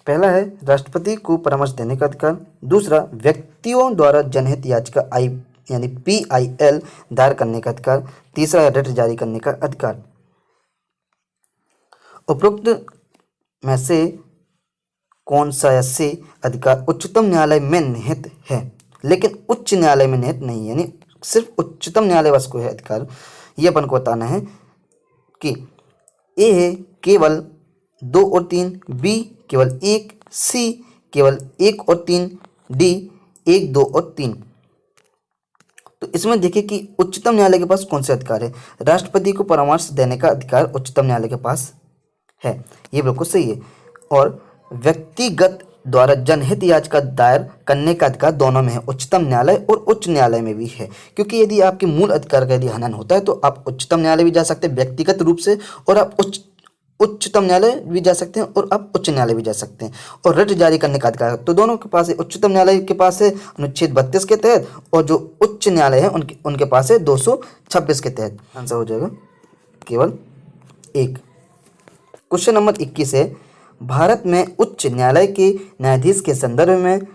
पहला है राष्ट्रपति को परामर्श देने का अधिकार। दूसरा, व्यक्तियों द्वारा जनहित याचिका यानी PIL दायर करने का अधिकार। तीसरा है रिट जारी करने का अधिकार। उपरोक्त में से कौन सा से अधिकार उच्चतम न्यायालय में निहित है लेकिन उच्च न्यायालय में निहित नहीं है, यानी सिर्फ उच्चतम न्यायालय बस को है अधिकार। ये अपन को बताना है कि ए है केवल 2 और 3, बी केवल 1, सी केवल 1 और 3, डी 1, 2 और 3। तो इसमें देखिए कि उच्चतम न्यायालय के पास कौन से अधिकार है। राष्ट्रपति को परामर्श देने का अधिकार उच्चतम न्यायालय के पास है, ये बिल्कुल सही है। और व्यक्तिगत द्वारा जनहित याचिका दायर करने का अधिकार दोनों में है, उच्चतम न्यायालय और उच्च न्यायालय में भी है। क्योंकि यदि आपके मूल अधिकार का यदि हनन होता है तो आप उच्चतम न्यायालय भी जा सकते हैं व्यक्तिगत रूप से, और आप उच्चतम न्यायालय भी जा सकते हैं और आप उच्च न्यायालय भी जा सकते हैं। और रिट जारी करने का अधिकार तो दोनों के पास है। उच्चतम न्यायालय के पास है अनुच्छेद 32 के तहत, और जो उच्च न्यायालय है उनके पास है 226 के तहत। आंसर हो जाएगा केवल 1। क्वेश्चन नंबर 21 है भारत में उच्च न्यायालय के न्यायाधीश के संदर्भ में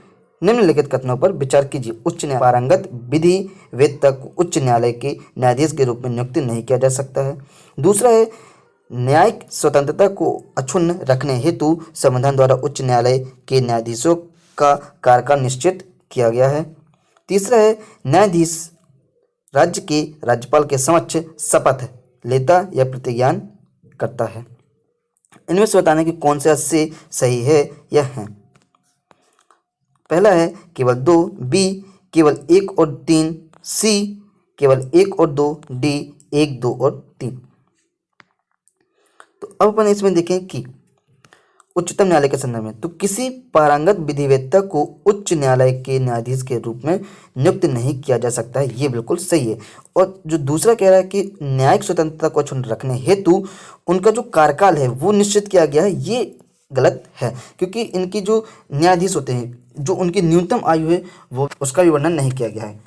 निम्नलिखित कथनों पर विचार कीजिए। उच्च न्यायालय पारंगत विधि वेत्ता को उच्च न्यायालय के न्यायाधीश के रूप में नियुक्त नहीं किया जा सकता है। दूसरा है न्यायिक स्वतंत्रता को अक्षुण्ण रखने हेतु संविधान द्वारा उच्च न्यायालय के न्यायाधीशों का कार्यकाल निश्चित किया गया है। तीसरा है न्यायाधीश राज्य के राज्यपाल के समक्ष शपथ लेता या प्रतिज्ञान करता है। इनमें से बताने कि कौन सा से सही है यह है। पहला है केवल 2, बी केवल 1 और 3, सी केवल 1 और 2, डी 1, 2 और 3। तो अब अपन इसमें देखें कि उच्चतम न्यायालय के संदर्भ में, तो किसी पारंगत विधिवेत्ता को उच्च न्यायालय के न्यायाधीश के रूप में नियुक्त नहीं किया जा सकता है, ये बिल्कुल सही है। और जो दूसरा कह रहा है कि न्यायिक स्वतंत्रता को अक्षुण्ण रखने हेतु उनका जो कार्यकाल है वो निश्चित किया गया है, ये गलत है, क्योंकि इनकी जो न्यायाधीश होते हैं, जो उनकी न्यूनतम आयु है वो उसका भी वर्णन नहीं किया गया है।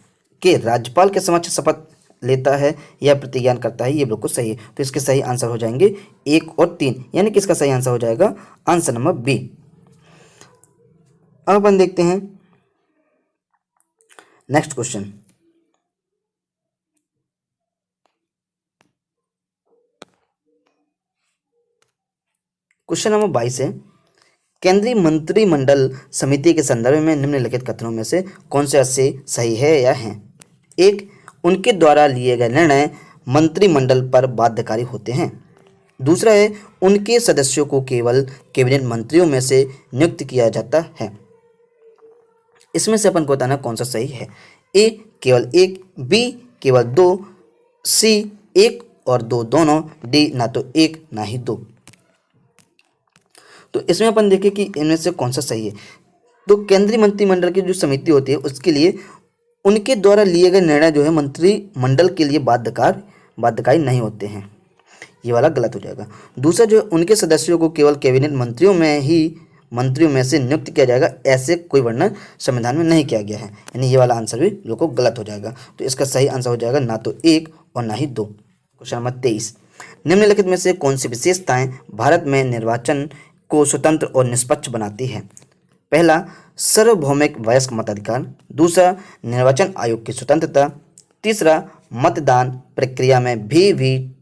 कि राज्यपाल के समक्ष शपथ लेता है या प्रतिज्ञान करता है, ये बिल्कुल सही है। तो इसके सही आंसर हो जाएंगे 1 और 3, यानी कि इसका सही आंसर हो जाएगा आंसर नंबर बी। अब अपन देखते हैं नेक्स्ट क्वेश्चन। क्वेश्चन नंबर 22 है, केंद्रीय मंत्रिमंडल समिति के संदर्भ में निम्नलिखित कथनों में से कौन से सही है या हैं? 1, उनके द्वारा लिए गए निर्णय मंत्रिमंडल पर बाध्यकारी होते हैं। दूसरा है, उनके सदस्यों को केवल कैबिनेट मंत्रियों में से नियुक्त किया जाता है। इसमें से अपन को बताना कौन सा सही है। ए केवल 1, बी केवल 2, सी 1 और 2 दोनों, डी ना तो 1 ना ही 2। तो इसमें अपन देखें कि इनमें से कौन सा सही है। तो केंद्रीय मंत्रिमंडल की जो समिति होती है उसके लिए उनके द्वारा लिए गए निर्णय जो है मंत्रिमंडल के लिए बाध्यकारी नहीं होते हैं, ये वाला गलत हो जाएगा। दूसरा जो उनके सदस्यों को केवल कैबिनेट मंत्रियों में से नियुक्त किया जाएगा, ऐसे कोई वर्णन संविधान में नहीं किया गया है, यानी ये वाला आंसर भी बिल्कुल गलत हो जाएगा। तो इसका सही आंसर हो जाएगा ना तो 1 और ना ही 2। क्वेश्चन नंबर 23, निम्नलिखित में से कौन सी विशेषताएं भारत में निर्वाचन को स्वतंत्र और निष्पक्ष बनाती है? पहला, सार्वभौमिक वयस्क मताधिकार। दूसरा, निर्वाचन आयोग की स्वतंत्रता। तीसरा, मतदान प्रक्रिया में वीवीपैट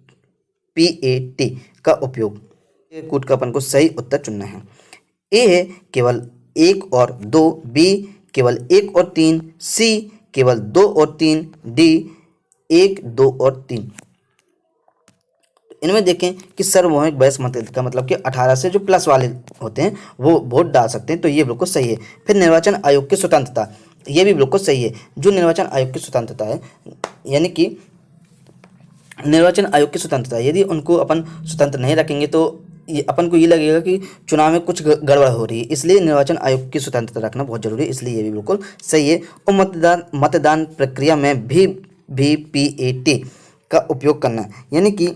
का उपयोग। कूट का अपन को सही उत्तर चुनना है। ए है केवल 1 और 2, बी केवल 1 और 3, सी केवल 2 और 3, डी 1, 2 और 3। इनमें देखें कि सार्वभौमिक वयस्क मताधिकार मतलब कि 18 से जो प्लस वाले होते हैं वो वोट डाल सकते हैं, तो ये बिल्कुल सही है। फिर निर्वाचन आयोग की स्वतंत्रता, ये भी बिल्कुल सही है। जो निर्वाचन आयोग की स्वतंत्रता है, यानी कि निर्वाचन आयोग की स्वतंत्रता, यदि उनको अपन स्वतंत्र नहीं रखेंगे तो अपन को ये लगेगा कि चुनाव में कुछ गड़बड़ हो रही है, इसलिए निर्वाचन आयोग की स्वतंत्रता रखना बहुत जरूरी है, इसलिए ये भी बिल्कुल सही है। और मतदान प्रक्रिया में वीवीपैट का उपयोग करना, यानी कि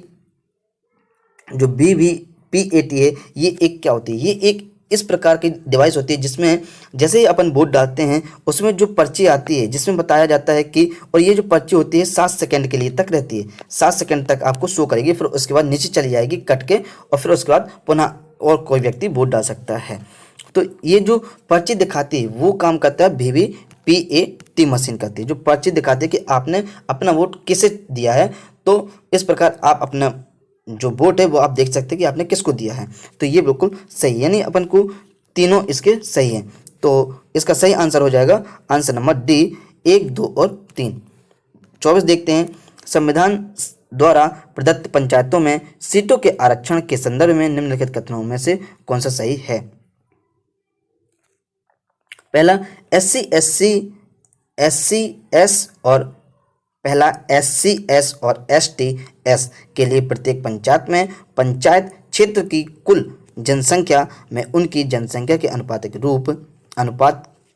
जो वीवीपैट है ये एक क्या होती है, ये एक इस प्रकार की डिवाइस होती है जिसमें जैसे ही अपन वोट डालते हैं उसमें जो पर्ची आती है जिसमें बताया जाता है कि, और ये जो पर्ची होती है 7 सेकंड के लिए तक रहती है, 7 सेकंड तक आपको शो करेगी, फिर उसके बाद नीचे चली जाएगी कट के, और फिर उसके बाद पुनः और कोई व्यक्ति वोट डाल सकता है। तो ये जो पर्ची दिखाती है वो काम करता है वीवीपैट मशीन करती है, जो पर्ची दिखाती है कि आपने अपना वोट किसे दिया है। तो इस प्रकार आप अपना जो वोट है वो आप देख सकते हैं कि आपने किसको दिया है। तो ये बिल्कुल सही, यानी अपन को तीनों इसके सही हैं। तो इसका सही आंसर हो जाएगा आंसर नंबर डी 1, 2 और 3। 24 देखते हैं, संविधान द्वारा प्रदत्त पंचायतों में सीटों के आरक्षण के संदर्भ में निम्नलिखित कथनों में से कौन सा सही है? पहला, SC/SC और ST/ST के लिए प्रत्येक पंचायत में पंचायत क्षेत्र की कुल जनसंख्या में उनकी जनसंख्या के अनुपात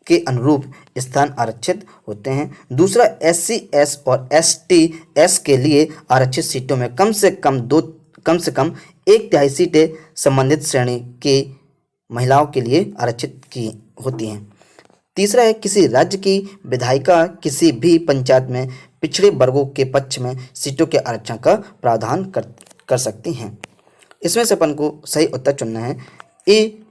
के अनुरूप स्थान आरक्षित होते हैं। दूसरा, SC/S और ST/S के लिए आरक्षित सीटों में कम से कम 1/3 सीटें संबंधित श्रेणी के महिलाओं के लिए आरक्षित की होती हैं। तीसरा है, किसी राज्य की विधायिका किसी भी पंचायत में पिछड़े वर्गों के पक्ष में सीटों के आरक्षण का प्रावधान कर सकती हैं। इसमें से अपन को सही उत्तर चुनना है। ए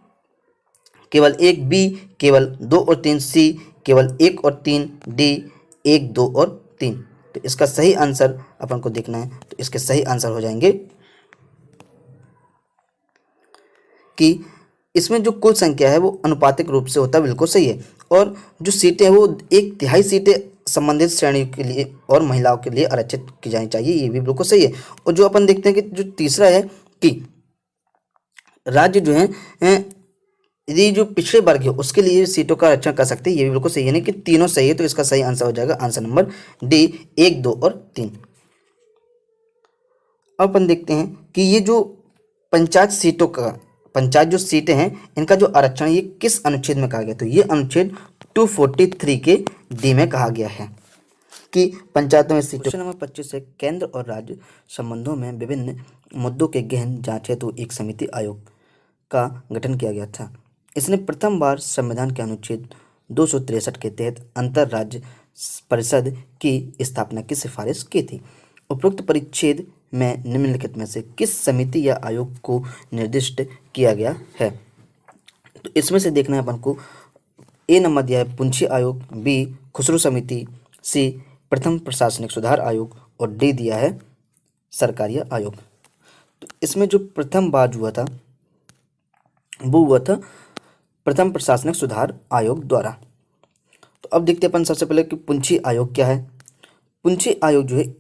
केवल 1, बी केवल 2 और 3, सी केवल 1 और 3, डी 1, 2 और 3। तो इसका सही आंसर अपन को देखना है। तो इसके सही आंसर हो जाएंगे कि इसमें जो कुल संख्या है वो अनुपातिक रूप से होता है, बिल्कुल सही है। और जो सीटें वो 1/3 सीटें संबंधित श्रेणी के लिए और महिलाओं के लिए आरक्षित की जानी चाहिए, ये भी बिल्कुल सही है। और जो अपन देखते हैं कि जो तीसरा है कि राज्य जो है यदि जो पिछड़े वर्ग है उसके लिए सीटों का आरक्षण कर सकते हैं, ये भी बिल्कुल सही है, यानी कि तीनों सही है। तो इसका सही आंसर हो जाएगा आंसर नंबर डी 1, 2 और 3। अब अपन देखते हैं कि ये जो पंचायत जो सीटें हैं इनका जो आरक्षण ये किस अनुच्छेद में कहा गया, तो ये अनुच्छेद 243 के डी में कहा गया है कि पंचायतों में सीटों। क्वेश्चन नंबर 25 है, केंद्र और राज्य संबंधों में विभिन्न मुद्दों के गहन जांच हेतु एक समिति आयोग का गठन किया गया था। इसने प्रथम बार संविधान के अनुच्छेद 263 के तहत अंतर राज्य परिषद की स्थापना की सिफारिश की थी। उपरोक्त परिच्छेद में निम्नलिखित में से किस समिति या आयोग को निर्दिष्ट किया गया है, तो इसमें से देखना है अपन को। ए नंबर दिया है पुंछी आयोग, बी खुसरो समिति, सी प्रथम प्रशासनिक सुधार आयोग और डी दिया है सरकारी आयोग। तो इसमें जो प्रथम बार हुआ था वो हुआ था प्रथम प्रशासनिक सुधार आयोग द्वारा। तो अब देखते हैं अपन सबसे पहले कि पुंछी आयोग क्या है। पुंछी आयोग जो है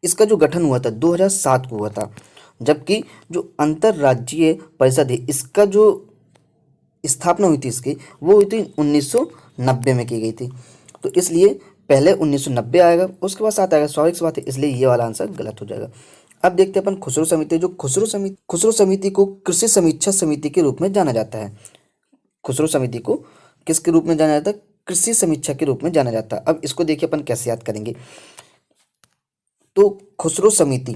इसका जो गठन हुआ था 2007 को हुआ था, जबकि जो अंतर्राज्यीय परिषद है इसका जो स्थापना हुई थी इसकी वो हुई थी 1990 में की गई थी। तो इसलिए पहले 1990 आएगा, उसके बाद 7 आएगा, स्वाभाविक सी बात है, इसलिए ये वाला आंसर गलत हो जाएगा। अब देखते हैं अपन खुसरो समिति। जो खुसरो समिति को कृषि समीक्षा समिति के रूप में जाना जाता है। खुसरो समिति को किसके रूप में जाना जाता है? कृषि समीक्षा के रूप में जाना जाता है। अब इसको देखिए अपन कैसे याद करेंगे। तो खुसरो समिति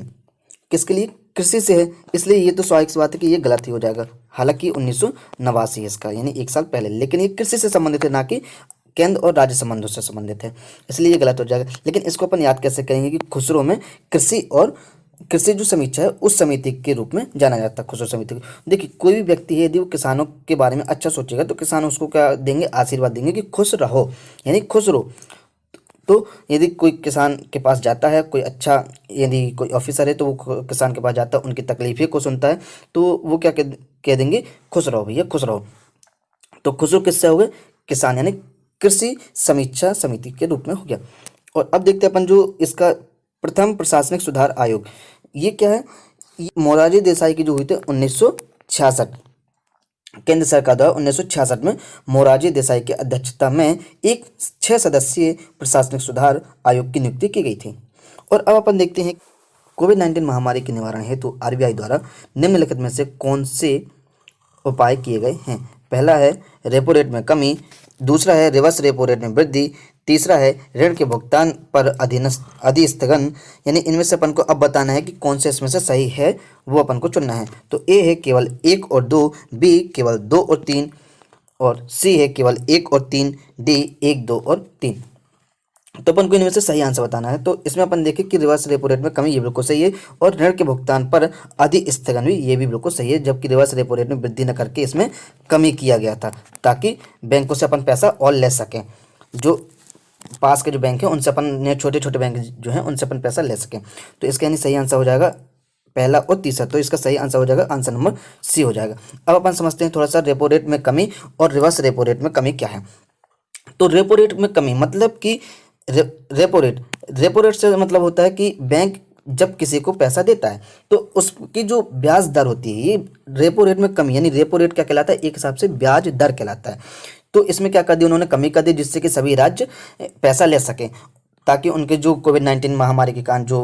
किसके लिए? कृषि से है, इसलिए ये तो स्वाभाविक सी बात है कि ये गलत ही हो जाएगा। हालांकि 1989 इसका यानी 1 साल पहले, लेकिन ये कृषि से संबंधित है, ना कि केंद्र और राज्य संबंधों से संबंधित है, इसलिए ये गलत हो जाएगा। लेकिन इसको अपन याद कैसे करेंगे कि खुसरो में कृषि जो समीक्षा है उस समिति के रूप में जाना जाता है खुसरो समिति को। देखिए कोई भी व्यक्ति है यदि वो किसानों के बारे में अच्छा सोचेगा तो किसान उसको क्या देंगे? आशीर्वाद देंगे कि खुश रहो, यानी खुश रहो। तो यदि कोई किसान के पास जाता है, कोई अच्छा यदि कोई ऑफिसर है तो वो किसान के पास जाता है, उनकी तकलीफें को सुनता है, तो वो क्या कह देंगे? खुश रहो भैया, खुश रहो। तो खुसरो किससे हो गए? किसान, यानी कृषि समीक्षा समिति के रूप में हो गया। और अब देखते हैं अपन जो इसका प्रथम प्रशासनिक सुधार आयोग, ये क्या है? ये मोरारजी देसाई की जो हुई थी 1966, केंद्र सरकार द्वारा 1966 में मोरारजी देसाई की अध्यक्षता में एक 6 सदस्यीय प्रशासनिक सुधार आयोग की नियुक्ति की गई थी। और अब अपन देखते हैं कोविड-19 महामारी के निवारण हेतु आरबीआई द्वारा निम्नलिखित में से कौन से उपाय किए गए हैं। पहला है रेपो रेट में कमी, दूसरा है रिवर्स रेपो रेट में वृद्धि, तीसरा है ऋण के भुगतान पर अधिस्थगन। यानी इनमें से अपन को अब बताना है कि कौन से इसमें से सही है, वो अपन को चुनना है। तो ए है केवल 1 और 2, बी केवल 2 और 3, और सी है केवल 1 और 3, डी 1, 2 और 3। तो अपन को इनमें से सही आंसर बताना है। तो इसमें अपन देखें कि रिवर्स रेपो रेट में कमी, ये बिल्कुल सही है, और ऋण के भुगतान पर अधिस्थगन भी, ये भी बिल्कुल सही है। जबकि रिवर्स रेपो रेट में वृद्धि न करके इसमें कमी किया गया था, ताकि बैंकों से अपन पैसा और ले सकें। जो पास के जो बैंक हैं उनसे अपन, छोटे छोटे बैंक जो हैं उनसे अपन पैसा ले सकें। तो इसका यानी सही आंसर हो जाएगा पहला और तीसरा। तो इसका सही आंसर हो जाएगा आंसर नंबर सी हो जाएगा। अब अपन समझते हैं थोड़ा सा रेपो रेट में कमी और रिवर्स रेपो रेट में कमी क्या है। तो रेपो रेट में कमी मतलब कि रेपो रेट से मतलब होता है कि बैंक जब किसी को पैसा देता है तो उसकी जो ब्याज दर होती है, ये रेपो रेट में कमी, यानी रेपो रेट क्या कहलाता है? एक हिसाब से ब्याज दर कहलाता है। तो इसमें क्या कर दी उन्होंने? कमी कर दी, जिससे कि सभी राज्य पैसा ले सकें, ताकि उनके जो कोविड-19 महामारी के कारण जो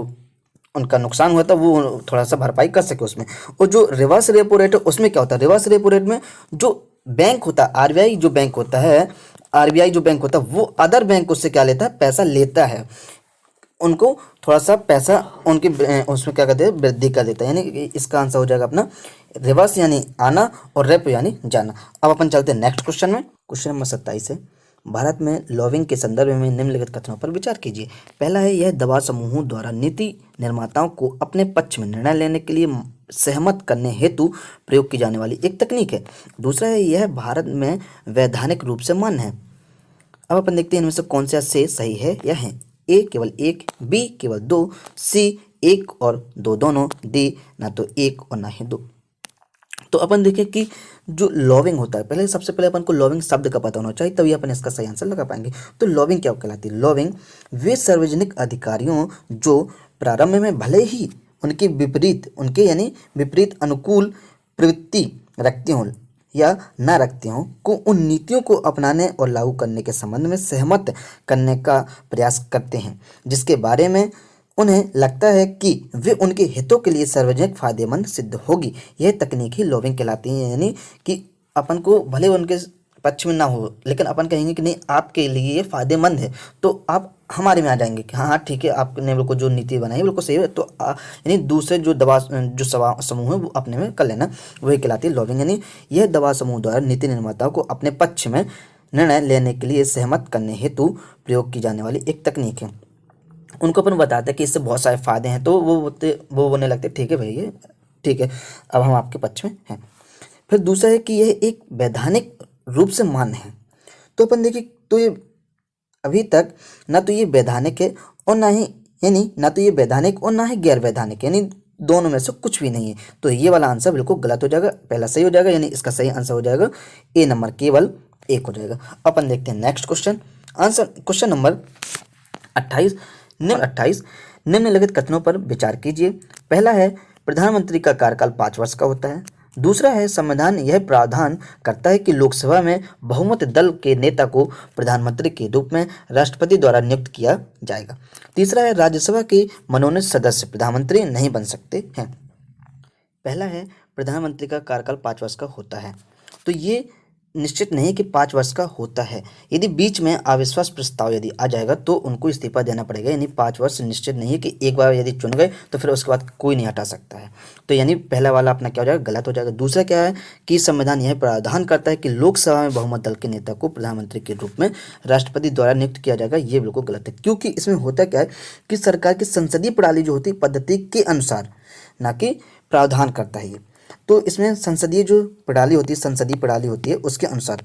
उनका नुकसान हुआ था वो थोड़ा सा भरपाई कर सके उसमें। और जो रिवर्स रेपो रेट है उसमें क्या होता है? रिवर्स रेपो रेट में जो बैंक होता है, आरबीआई जो बैंक होता है, वो अदर बैंक उससे क्या लेता है? पैसा लेता है, उनको थोड़ा सा पैसा उनके उसमें क्या कहते हैं? वृद्धि कर देता है। यानी इसका आंसर हो जाएगा अपना रिवर्स यानी आना और रेपो यानी जाना। अब अपन चलते हैं नेक्स्ट क्वेश्चन में। क्वेश्चन नंबर 27 है, भारत में लॉबिंग के संदर्भ में निम्नलिखित कथनों पर विचार कीजिए। पहला है यह दवा समूहों द्वारा नीति निर्माताओं को अपने पक्ष में निर्णय लेने के लिए सहमत करने हेतु प्रयोग की जाने वाली एक तकनीक है। दूसरा है यह भारत में वैधानिक रूप से मान्य है। अब अपन देखते हैं इनमें से कौन सा से सही है या है। ए केवल 1, बी केवल 2, सी 1 और 2 दोनों, डी ना तो 1 और ना ही 2। तो अपन देखें कि जो लॉबिंग होता है, सबसे पहले अपन को लॉबिंग शब्द का पता होना चाहिए, तभी अपन इसका सही आंसर लगा पाएंगे। तो लॉबिंग क्या कहलाती है? लॉबिंग वे सार्वजनिक अधिकारियों जो प्रारंभ में भले ही उनके विपरीत अनुकूल प्रवृत्ति रखते हों या न रखते हों को उन नीतियों को अपनाने और लागू करने के संबंध में सहमत करने का प्रयास करते हैं, जिसके बारे में उन्हें लगता है कि वे उनके हितों के लिए सार्वजनिक फायदेमंद सिद्ध होगी। यह तकनीक ही लॉबिंग कहलाती है, यानी कि अपन को भले उनके पक्ष में ना हो, लेकिन अपन कहेंगे कि नहीं आपके लिए ये फायदेमंद है, तो आप हमारे में आ जाएंगे कि हाँ हाँ ठीक है, आपने बिल्कुल जो नीति बनाई है बिल्कुल सही है, तो यानी दूसरे जो समूह है वो अपने में कर लेना, वही कहलाती है लॉबिंग। यानी यह दबाव समूह द्वारा नीति निर्माताओं को अपने पक्ष में निर्णय लेने के लिए सहमत करने हेतु प्रयोग की जाने वाली एक तकनीक है। उनको अपन बताते हैं कि इससे बहुत सारे फायदे हैं, तो वो बोलने लगते ठीक है भाई, ये ठीक है, अब हम आपके पक्ष में हैं। फिर दूसरा है कि यह एक वैधानिक रूप से मान्य है। तो अपन देखिए, तो ये अभी तक ना तो ये वैधानिक है और ना ही, यानी ना तो ये वैधानिक और ना ही गैर वैधानिक, यानी दोनों में से कुछ भी नहीं है। तो ये वाला आंसर बिल्कुल गलत हो जाएगा, पहला सही हो जाएगा, यानी इसका सही आंसर हो जाएगा ए नंबर, केवल एक हो जाएगा। अपन देखते हैं next question answer, question number 28 निम्नलिखित कथनों पर विचार कीजिए। पहला है प्रधानमंत्री का कार्यकाल 5 वर्ष का होता है। दूसरा है संविधान यह प्रावधान करता है कि लोकसभा में बहुमत दल के नेता को प्रधानमंत्री के रूप में राष्ट्रपति द्वारा नियुक्त किया जाएगा। तीसरा है राज्यसभा के मनोनीत सदस्य प्रधानमंत्री नहीं बन सकते हैं। पहला है प्रधानमंत्री का कार्यकाल 5 वर्ष का होता है, तो ये निश्चित नहीं कि 5 वर्ष का होता है। यदि बीच में अविश्वास प्रस्ताव यदि आ जाएगा तो उनको इस्तीफा देना पड़ेगा, यानी 5 वर्ष निश्चित नहीं है कि एक बार यदि चुन गए तो फिर उसके बाद कोई नहीं हटा सकता है। तो यानी पहला वाला अपना क्या हो जाएगा, गलत हो जाएगा। दूसरा क्या है कि संविधान यह प्रावधान करता है कि लोकसभा में बहुमत दल के नेता को प्रधानमंत्री के रूप में राष्ट्रपति द्वारा नियुक्त किया जाएगा, ये बिल्कुल गलत है। क्योंकि इसमें होता क्या है कि सरकार की संसदीय प्रणाली जो होती है पद्धति के अनुसार, ना कि प्रावधान करता है ये। तो इसमें संसदीय जो प्रणाली होती है, संसदीय प्रणाली होती है उसके अनुसार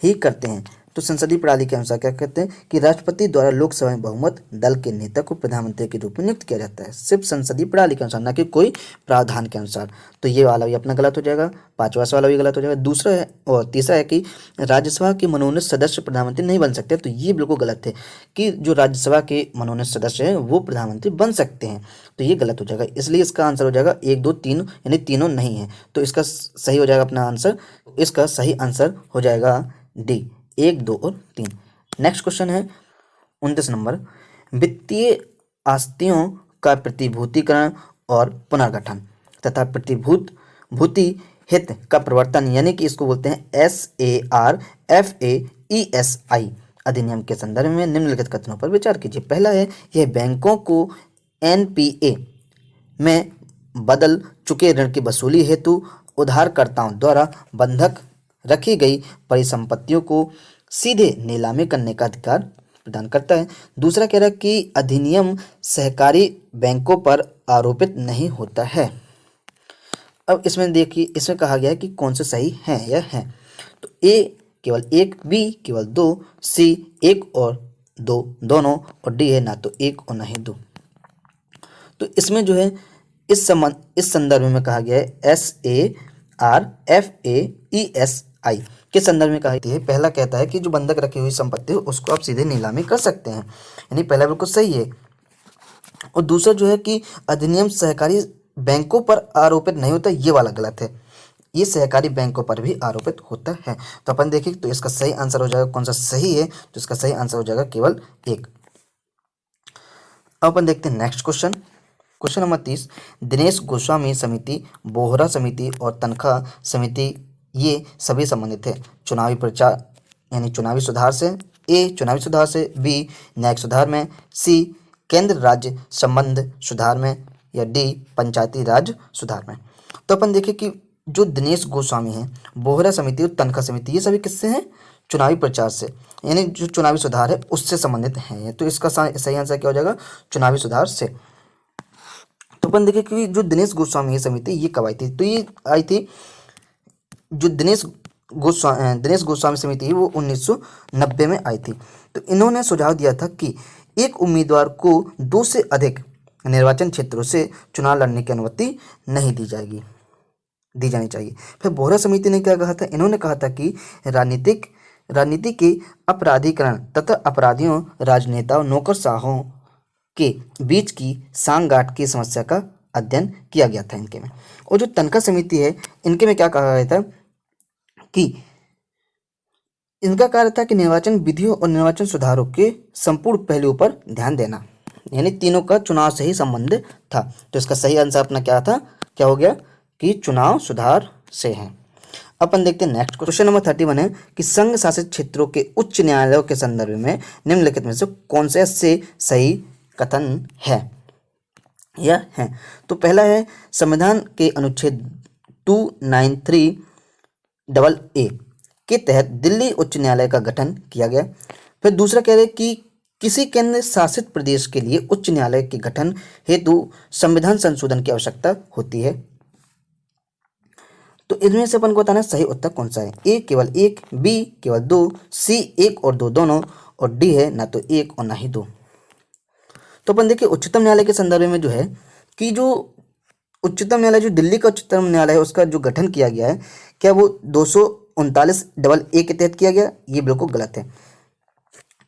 ही करते हैं। तो संसदीय प्रणाली के अनुसार क्या कहते हैं कि राष्ट्रपति द्वारा लोकसभा में बहुमत दल के नेता को प्रधानमंत्री के रूप में नियुक्त किया जाता है, सिर्फ संसदीय प्रणाली के अनुसार, ना कि कोई प्रावधान के अनुसार। तो ये वाला भी अपना गलत हो जाएगा, 5 वर्ष वाला भी गलत हो जाएगा। दूसरा है और तीसरा है कि राज्यसभा के मनोनीत सदस्य प्रधानमंत्री नहीं बन सकते, तो ये बिल्कुल गलत है कि जो राज्यसभा के मनोनीत सदस्य हैं वो प्रधानमंत्री बन सकते हैं, तो ये गलत हो जाएगा। इसलिए इसका आंसर हो जाएगा 1 2 3, यानी तीनों नहीं है, तो इसका सही हो जाएगा अपना आंसर, इसका सही आंसर हो जाएगा डी, 1 2 और 3। नेक्स्ट क्वेश्चन है 29 नंबर, वित्तीय आस्तियों का प्रतिभूतिकरण और पुनर्गठन तथा प्रतिभूति हित का प्रवर्तन, यानी कि इसको बोलते हैं SARFAESI अधिनियम के संदर्भ में निम्नलिखित कथनों पर विचार कीजिए। पहला है यह बैंकों को NPA में बदल चुके ऋण की वसूली हेतु उधारकर्ताओं द्वारा बंधक रखी गई परिसंपत्तियों को सीधे नीलामी करने का अधिकार प्रदान करता है। दूसरा कह रहा है कि अधिनियम सहकारी बैंकों पर आरोपित नहीं होता है। अब इसमें देखिए, इसमें कहा गया है कि कौन से सही हैं या हैं, तो A केवल 1, B केवल 2, C 1 और 2 दोनों, और D है ना तो 1 और ना ही 2। तो इसमें जो है इस संदर्भ में कहा गया है SARFAESI के संदर्भ में कहा है। पहला कहता है कि जो बंधक रखी हुई संपत्ति है उसको आप सीधे नीलामी कर सकते हैं, यानी पहला बिल्कुल सही है। और दूसरा जो है कि अधिनियम सहकारी बैंकों पर आरोपित नहीं होता, ये वाला गलत है, ये सहकारी बैंकों पर भी आरोपित होता है। तो अपन देखें तो इसका सही आंसर हो जाएगा, कौन सा सही है, तो इसका सही आंसर हो जाएगा केवल 1। अब अपन देखते हैं next question, question number 30, Dinesh Goswami समिति, बोहरा समिति और तनख्वाह समिति ये सभी संबंधित है चुनावी प्रचार यानी चुनावी सुधार से, A चुनावी सुधार से, B न्यायिक सुधार में, C केंद्र राज्य संबंध सुधार में, या D पंचायती राज सुधार में। तो अपन देखें कि जो दिनेश गोस्वामी हैं, बोहरा समिति और तनख्वाह समिति ये सभी किससे हैं, चुनावी प्रचार से, यानी जो चुनावी सुधार है उससे संबंधित हैं। तो इसका सही आंसर क्या हो जाएगा, चुनावी सुधार से। तो अपन देखें कि जो दिनेश गोस्वामी समिति ये कब आई थी, तो ये आई थी जो दिनेश गोस्वामी समिति है वो 1990 में आई थी। तो इन्होंने सुझाव दिया था कि एक उम्मीदवार को 2 से अधिक निर्वाचन क्षेत्रों से चुनाव लड़ने की अनुमति नहीं दी जानी चाहिए। फिर बोहरा समिति ने क्या कहा था, इन्होंने कहा था कि राजनीति के अपराधीकरण तथा अपराधियों, राजनेताओं, नौकरशाहों के बीच की सांठगांठ की समस्या का अध्ययन किया गया था इनके में। और जो तनख्वाह समिति है इनके में क्या कहा गया था कि इनका कार्य था कि निर्वाचन विधियों और निर्वाचन सुधारों के संपूर्ण पहलुओं पर ध्यान देना, यानी तीनों का चुनाव से ही संबंध था। तो इसका सही आंसर अपना क्या था, क्या हो गया कि चुनाव सुधार से है। अपन देखते हैं नेक्स्ट क्वेश्चन नंबर 31 है कि संघ शासित क्षेत्रों के उच्च न्यायालयों के संदर्भ में निम्नलिखित में से कौन से सही कथन है या है। तो पहला है संविधान के अनुच्छेद 293 के तहत दिल्ली उच्च न्यायालय का गठन किया गया। फिर दूसरा कह रहे कि किसी केंद्र शासित प्रदेश के लिए उच्च न्यायालय के गठन हेतु संविधान संशोधन की आवश्यकता होती है। तो इनमें से अपन को बताना सही उत्तर कौन सा है। ए केवल एक, बी केवल दो, सी एक और दो दोनों, और डी है ना तो एक और ना ही दो। तो अपन देखिए उच्चतम न्यायालय के संदर्भ में जो है कि जो उच्चतम न्यायालय, जो दिल्ली का उच्चतम न्यायालय है, उसका जो गठन किया गया है, क्या वो 239 के तहत किया गया? ये बिल्कुल गलत है।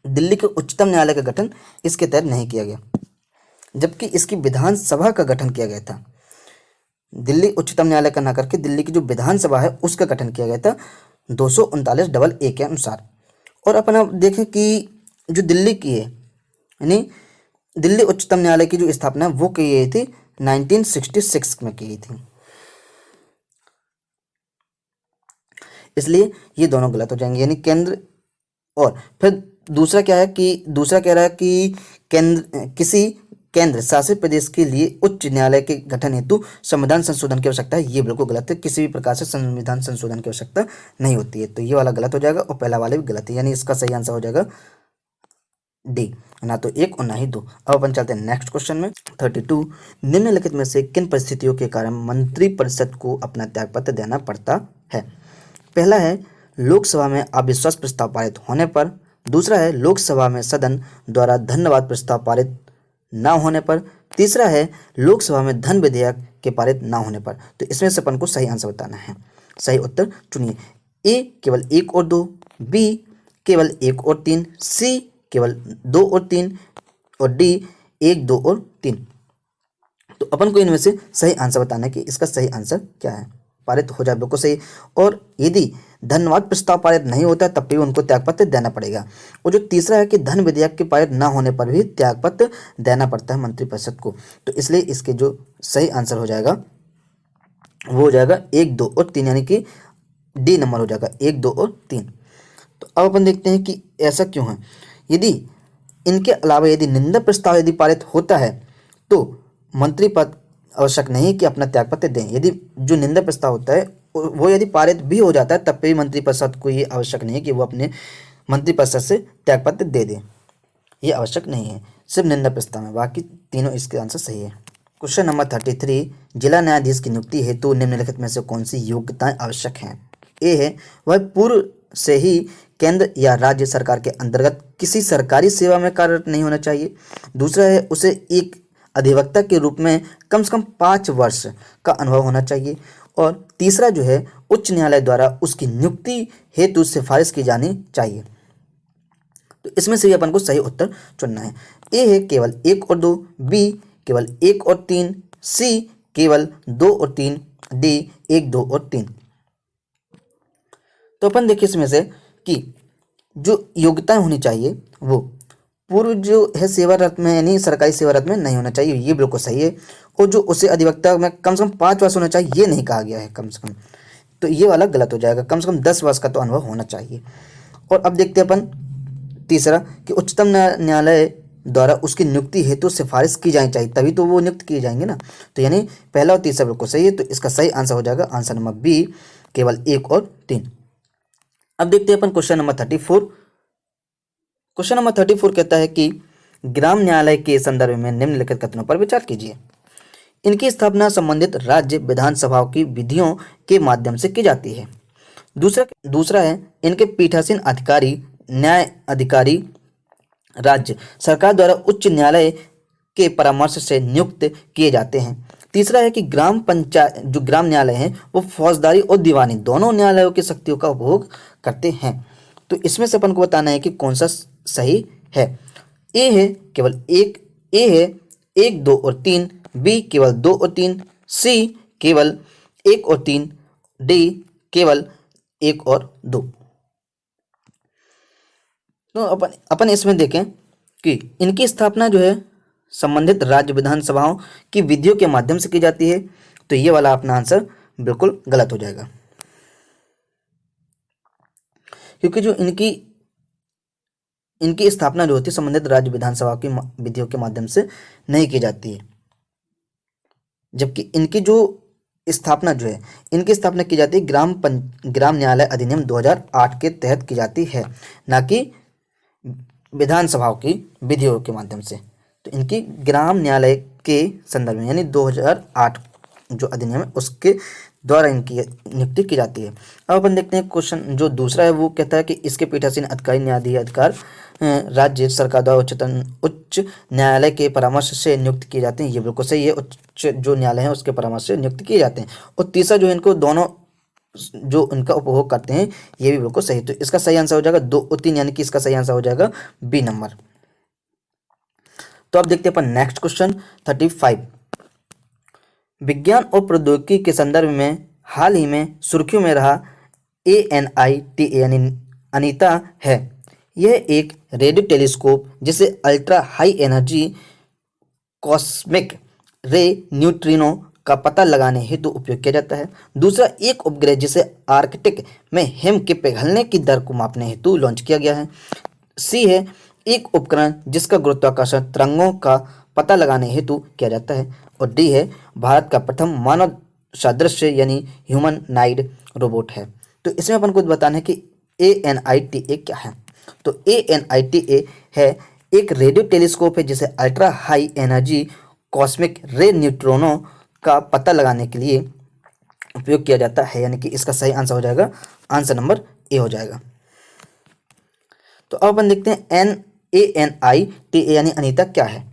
दिल्ली के उच्चतम न्यायालय का गठन इसके तहत नहीं किया गया, जबकि इसकी विधानसभा का गठन किया गया था। दिल्ली उच्चतम न्यायालय का ना करके दिल्ली की जो विधानसभा है उसका गठन किया गया था 239 के अनुसार। और अपन अब देखें कि जो दिल्ली की है, यानी दिल्ली उच्चतम न्यायालय की जो स्थापना वो की गई थी 1966 में की गई थी, इसलिए ये दोनों गलत हो जाएंगे। यानी केंद्र, और फिर दूसरा क्या है कि दूसरा कह रहा है कि किसी केंद्र शासित प्रदेश के लिए उच्च न्यायालय के गठन हेतु संविधान संशोधन की आवश्यकता है। ये बिल्कुल गलत है, किसी भी प्रकार से संविधान संशोधन की आवश्यकता नहीं होती है। तो ये वाला गलत हो जाएगा और पहला वाला भी गलत है, यानी इसका सही आंसर हो जाएगा डी, ना तो एक और ना ही दो। अब अपन चलते हैं नेक्स्ट क्वेश्चन में 32। निम्नलिखित में से किन परिस्थितियों के कारण मंत्रिपरिषद को अपना त्यागपत्र देना पड़ता है? पहला है लोकसभा में अविश्वास प्रस्ताव पारित होने पर। दूसरा है लोकसभा में सदन द्वारा धन्यवाद प्रस्ताव पारित न होने पर। तीसरा है लोकसभा में धन विधेयक के पारित न होने पर। तो इसमें से अपन को सही आंसर बताना है। सही उत्तर चुनिए। ए केवल एक और दो, बी केवल एक और तीन, सी केवल दो और तीन, और डी एक, दो और तीन। तो अपन को इनमें से सही आंसर बताना है कि इसका सही आंसर क्या है। पारित हो जाए बिल्कुल सही, और यदि धन्यवाद प्रस्ताव पारित नहीं होता है तब भी उनको त्यागपत्र देना पड़ेगा। और जो तीसरा है कि धन विधेयक के पारित न होने पर भी त्यागपत्र देना पड़ता है मंत्रिपरिषद को। तो इसलिए इसके जो सही आंसर हो जाएगा वो हो जाएगा एक, दो और तीन, यानी कि डी नंबर हो जाएगा एक, दो और तीन। तो अब अपन देखते हैं कि ऐसा क्यों है। यदि इनके अलावा यदि निंदा प्रस्ताव यदि पारित होता है तो मंत्री पद आवश्यक नहीं कि अपना त्यागपत्र दें। यदि जो निंदा प्रस्ताव होता है वो यदि पारित भी हो जाता है तब भी मंत्रिपरिषद को ये आवश्यक नहीं है कि वो अपने मंत्रिपरिषद से त्यागपत्र दे दें। ये आवश्यक नहीं है, सिर्फ निंदा प्रस्ताव में, बाकी तीनों इसके आंसर सही है। Question number 33। जिला न्यायाधीश की नियुक्ति हेतु निम्नलिखित में से कौन सी योग्यताएं आवश्यक हैं? ए है वह पूर्व से ही केंद्र या राज्य सरकार के अंतर्गत किसी सरकारी सेवा में कार्यरत नहीं होना चाहिए। दूसरा है उसे एक अधिवक्ता के रूप में कम से कम 5 वर्ष का अनुभव होना चाहिए। और तीसरा जो है उच्च न्यायालय द्वारा उसकी नियुक्ति हेतु सिफारिश की जानी चाहिए। तो इसमें से भी अपन को सही उत्तर चुनना है। ए है केवल एक और दो, बी केवल एक और तीन, सी केवल दो और तीन, डी एक, दो और तीन। तो अपन देखिए इसमें से कि जो योग्यताएं होनी चाहिए वो पूर्व जो है सेवारत में, यानी सरकारी सेवारत में नहीं होना चाहिए, ये बिल्कुल सही है। और जो उसे अधिवक्ता में कम से कम 5 वर्ष होना चाहिए, ये नहीं कहा गया है कम से कम, तो ये वाला गलत हो जाएगा। कम से कम 10 वर्ष का तो अनुभव होना चाहिए। और अब देखते हैं अपन तीसरा कि उच्चतम न्यायालय द्वारा उसकी नियुक्ति हेतु सिफारिश की जानी चाहिए, तभी तो वो नियुक्त किए जाएंगे ना। तो यानी पहला और तीसरा बिल्कुल सही है, तो इसका सही आंसर हो जाएगा आंसर नंबर बी, केवल एक और तीन। अब देखते हैं अपन क्वेश्चन नंबर 34। क्वेश्चन नंबर 34 कहता है कि ग्राम न्यायालय के संदर्भ में निम्नलिखित कथनों पर विचार कीजिए। इनकी स्थापना संबंधित राज्य विधानसभाओं की विधियों के माध्यम से की जाती है। दूसरा है इनके पीठासीन अधिकारी न्याय अधिकारी राज्य सरकार द्वारा उच्च न्यायालय के परामर्श से नियुक्त किए जाते हैं। तीसरा है कि ग्राम पंचायत जो ग्राम न्यायालय हैं वो फौजदारी और दीवानी दोनों न्यायालयों की शक्तियों का उपभोग करते हैं। तो इसमें से अपन को बताना है कि कौन सा सही है। ए है केवल एक, ए है एक, दो और तीन, बी केवल दो और तीन, सी केवल एक और तीन, डी केवल एक और दो। तो अपन इसमें देखें कि इनकी स्थापना जो है संबंधित राज्य विधानसभाओं की विधियों के माध्यम से की जाती है, तो ये वाला अपना आंसर बिल्कुल गलत हो जाएगा, क्योंकि जो इनकी स्थापना जो होती है संबंधित राज्य विधानसभा की विधियों के माध्यम से नहीं की जाती है, जबकि इनकी स्थापना की जाती है ग्राम न्यायालय अधिनियम 2008 के तहत की जाती है, ना कि विधानसभाओं की विधियों के माध्यम से। तो इनकी ग्राम न्यायालय के संदर्भ में यानी 2008 जो अधिनियम है उसके द्वारा इनकी नियुक्ति की जाती है। अब अपन देखते हैं क्वेश्चन जो दूसरा है, वो कहता है कि इसके पीठासीन अधिकारी न्यायाधीश अधिकार राज्य सरकार द्वारा उच्च न्यायालय के परामर्श से नियुक्त किए जाते हैं। ये बिल्कुल सही है, उच्च जो न्यायालय है उसके परामर्श से नियुक्त किए जाते हैं। और तीसरा जो है इनको दोनों जो उनका उपभोग करते हैं, ये भी बिल्कुल सही। तो इसका सही आंसर हो जाएगा 2 और 3, यानी कि इसका सही आंसर हो जाएगा बी नंबर। तो अब देखते हैं अपन नेक्स्ट क्वेश्चन 35। विज्ञान और प्रौद्योगिकी के संदर्भ में हाल ही में सुर्खियों में रहा ANITA यानी अनीता है। यह एक रेडियो टेलीस्कोप जिसे अल्ट्रा हाई एनर्जी कॉस्मिक रे न्यूट्रिनो का पता लगाने हेतु उपयोग किया जाता है। दूसरा, एक उपग्रह जिसे आर्कटिक में हिम के पिघलने की दर को मापने हेतु लॉन्च किया गया है। सी है, एक उपकरण जिसका गुरुत्वाकर्षण तरंगों का पता लगाने हेतु किया जाता है। और डी है, भारत का प्रथम मानव सदृश यानी ह्यूमनॉइड रोबोट है। तो इसमें अपन को बताना है कि ANITA क्या है। तो ANITA है एक रेडियो टेलीस्कोप है जिसे अल्ट्रा हाई एनर्जी कॉस्मिक रे न्यूट्रिनो का पता लगाने के लिए उपयोग किया जाता है, यानी कि इसका सही आंसर हो जाएगा आंसर नंबर ए हो जाएगा। तो अब अपन देखते हैं ANITA यानी अनीता क्या है।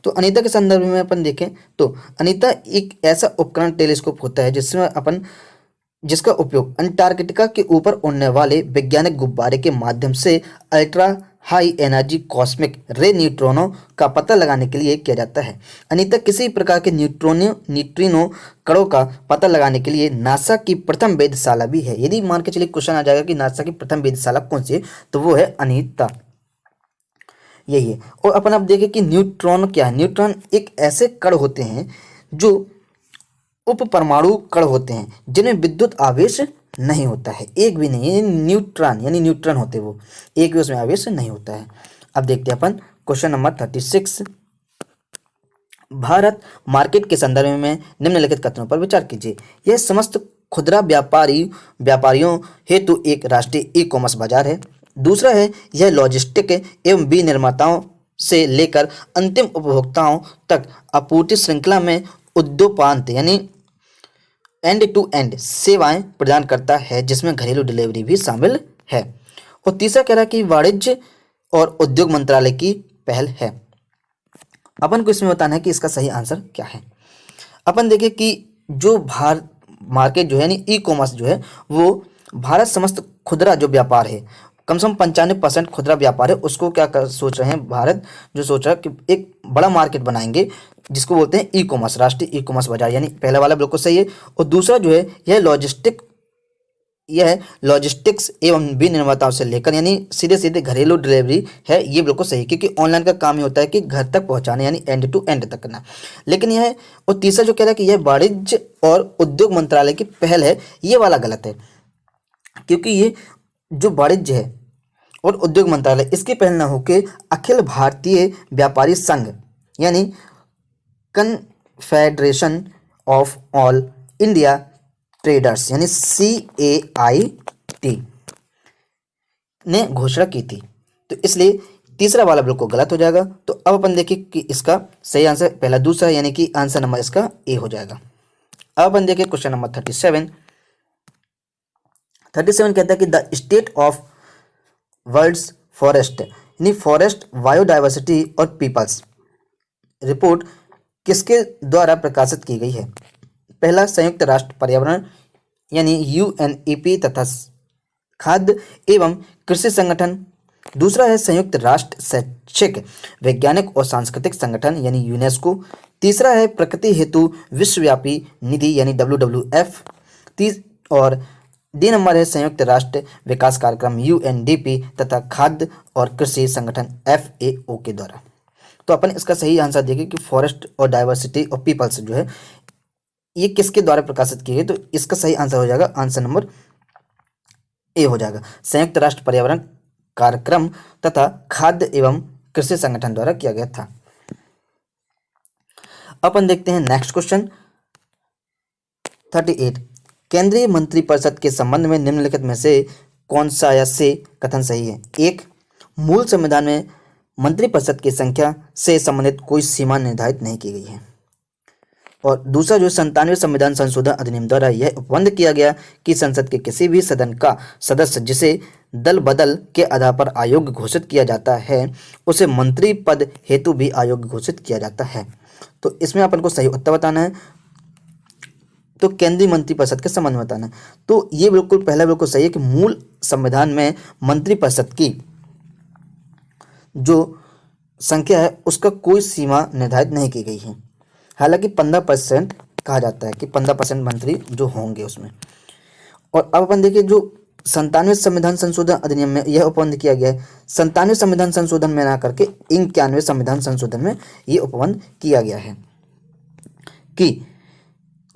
तो अनीता के संदर्भ में अपन देखें तो अनीता एक ऐसा उपकरण टेलीस्कोप होता है जिसका उपयोग अंटार्कटिका के ऊपर उड़ने वाले वैज्ञानिक गुब्बारे के माध्यम से अल्ट्रा हाई एनर्जी कॉस्मिक रे न्यूट्रिनो का पता लगाने के लिए किया जाता है। अनीता किसी प्रकार के न्यूट्रिनो कणों का पता लगाने के लिए नासा की प्रथम वेधशाला भी है। यदि मान के चलिए क्वेश्चन आ जाएगा कि नासा की प्रथम वेधशाला कौन सी है, तो वो है अनीता, यही है। और अपन अब देखें कि न्यूट्रॉन क्या है। न्यूट्रॉन एक ऐसे कण होते हैं जो उप परमाणु कण होते हैं जिनमें विद्युत आवेश नहीं होता है, एक भी नहीं। यानी न्यूट्रॉन होते हैं वो, एक भी उसमें आवेश नहीं होता है। अब देखते हैं अपन क्वेश्चन नंबर 36। भारत मार्केट के संदर्भ में निम्नलिखित कथनों पर विचार कीजिए। यह समस्त खुदरा व्यापारियों हेतु एक राष्ट्रीय ई कॉमर्स बाजार है। दूसरा है, यह लॉजिस्टिक एवं विनिर्माताओं से लेकर अंतिम उपभोक्ताओं तक आपूर्ति श्रृंखला में उद्योपांत यानी एंड टू एंड सेवाएं प्रदान करता है, जिसमें घरेलू डिलीवरी भी शामिल है। और तीसरा कह रहा है कि वाणिज्य और उद्योग मंत्रालय की पहल है। अपन को इसमें बताना है कि इसका सही आंसर क्या है। अपन देखें कि जो मार्केट जो है यानी ई कॉमर्स जो है वो भारत समस्त खुदरा जो व्यापार है, कम से कम 95% खुदरा व्यापार है, उसको सोच रहे हैं भारत जो सोच रहा है कि एक बड़ा मार्केट बनाएंगे जिसको बोलते हैं ई कॉमर्स, राष्ट्रीय ई कॉमर्स बाजार, यानी पहला वाला बिल्कुल सही है। और दूसरा जो है यह लॉजिस्टिक्स एवं विनिर्माताओं से लेकर यानी सीधे घरेलू डिलीवरी है, ये बिल्कुल सही, क्योंकि ऑनलाइन का काम ही होता है कि घर तक पहुंचाने यानी एंड टू एंड तक करना। लेकिन यह और तीसरा जो कह रहा है कि यह वाणिज्य और उद्योग मंत्रालय की पहल है, ये वाला गलत है, क्योंकि ये जो वाणिज्य है और उद्योग मंत्रालय इसकी पहल न होकर अखिल भारतीय व्यापारी संघ यानी confederation of all India traders यानी CAIT ने घोषणा की थी। तो इसलिए तीसरा वाला बिल्कुल गलत हो जाएगा। तो अब अपन देखिए कि इसका सही आंसर पहला दूसरा यानी कि आंसर नंबर इसका ए हो जाएगा। अब अपन देखिए क्वेश्चन नंबर 37 कहता है कि the state of world's forest यानी फॉरेस्ट बायोडाइवर्सिटी और पीपल्स रिपोर्ट किसके द्वारा प्रकाशित की गई है। पहला, संयुक्त राष्ट्र पर्यावरण यानी UNEP तथा खाद्य एवं कृषि संगठन। दूसरा है संयुक्त राष्ट्र शैक्षिक वैज्ञानिक और सांस्कृतिक संगठन यानी यूनेस्को। तीसरा है प्रकृति हेतु विश्वव्यापी निधि यानी WWF। और डी नंबर है संयुक्त राष्ट्र विकास कार्यक्रम UNDP तथा खाद्य और कृषि संगठन FAO के द्वारा। तो अपन इसका सही आंसर देखें कि फॉरेस्ट और डाइवर्सिटी ऑफ पीपल्स जो है ये किसके द्वारा प्रकाशित किए गए, तो इसका सही आंसर हो जाएगा आंसर नंबर ए हो जाएगा, संयुक्त राष्ट्र पर्यावरण कार्यक्रम तथा खाद्य एवं कृषि संगठन द्वारा किया गया था। अपन देखते हैं नेक्स्ट क्वेश्चन 38, केंद्रीय मंत्रिपरिषद के संबंध में निम्नलिखित में से कौन सा या से कथन सही है। एक, मूल संविधान में मंत्रिपरिषद की संख्या से संबंधित कोई सीमा निर्धारित नहीं की गई है। और दूसरा जो 97वें संविधान संशोधन अधिनियम द्वारा यह उपबंध किया गया कि संसद के किसी भी सदन का सदस्य जिसे दल बदल के आधार पर अयोग्य घोषित किया जाता है उसे मंत्री पद हेतु भी अयोग्य घोषित किया जाता है। तो इसमें अपन को सही उत्तर बताना है, तो केंद्रीय मंत्रिपरिषद के संबंध में बताना है। तो ये बिल्कुल पहला बिल्कुल सही है कि मूल संविधान में मंत्रिपरिषद की जो संख्या है उसका कोई सीमा निर्धारित नहीं की गई है। हालांकि 15% कहा जाता है कि 15% मंत्री जो होंगे उसमें। और अब अपन देखिए जो 97वें संविधान संशोधन अधिनियम में यह उपबंध किया गया है, 97वें संविधान संशोधन में ना करके 91वें संविधान संशोधन में यह उपबंध किया गया है कि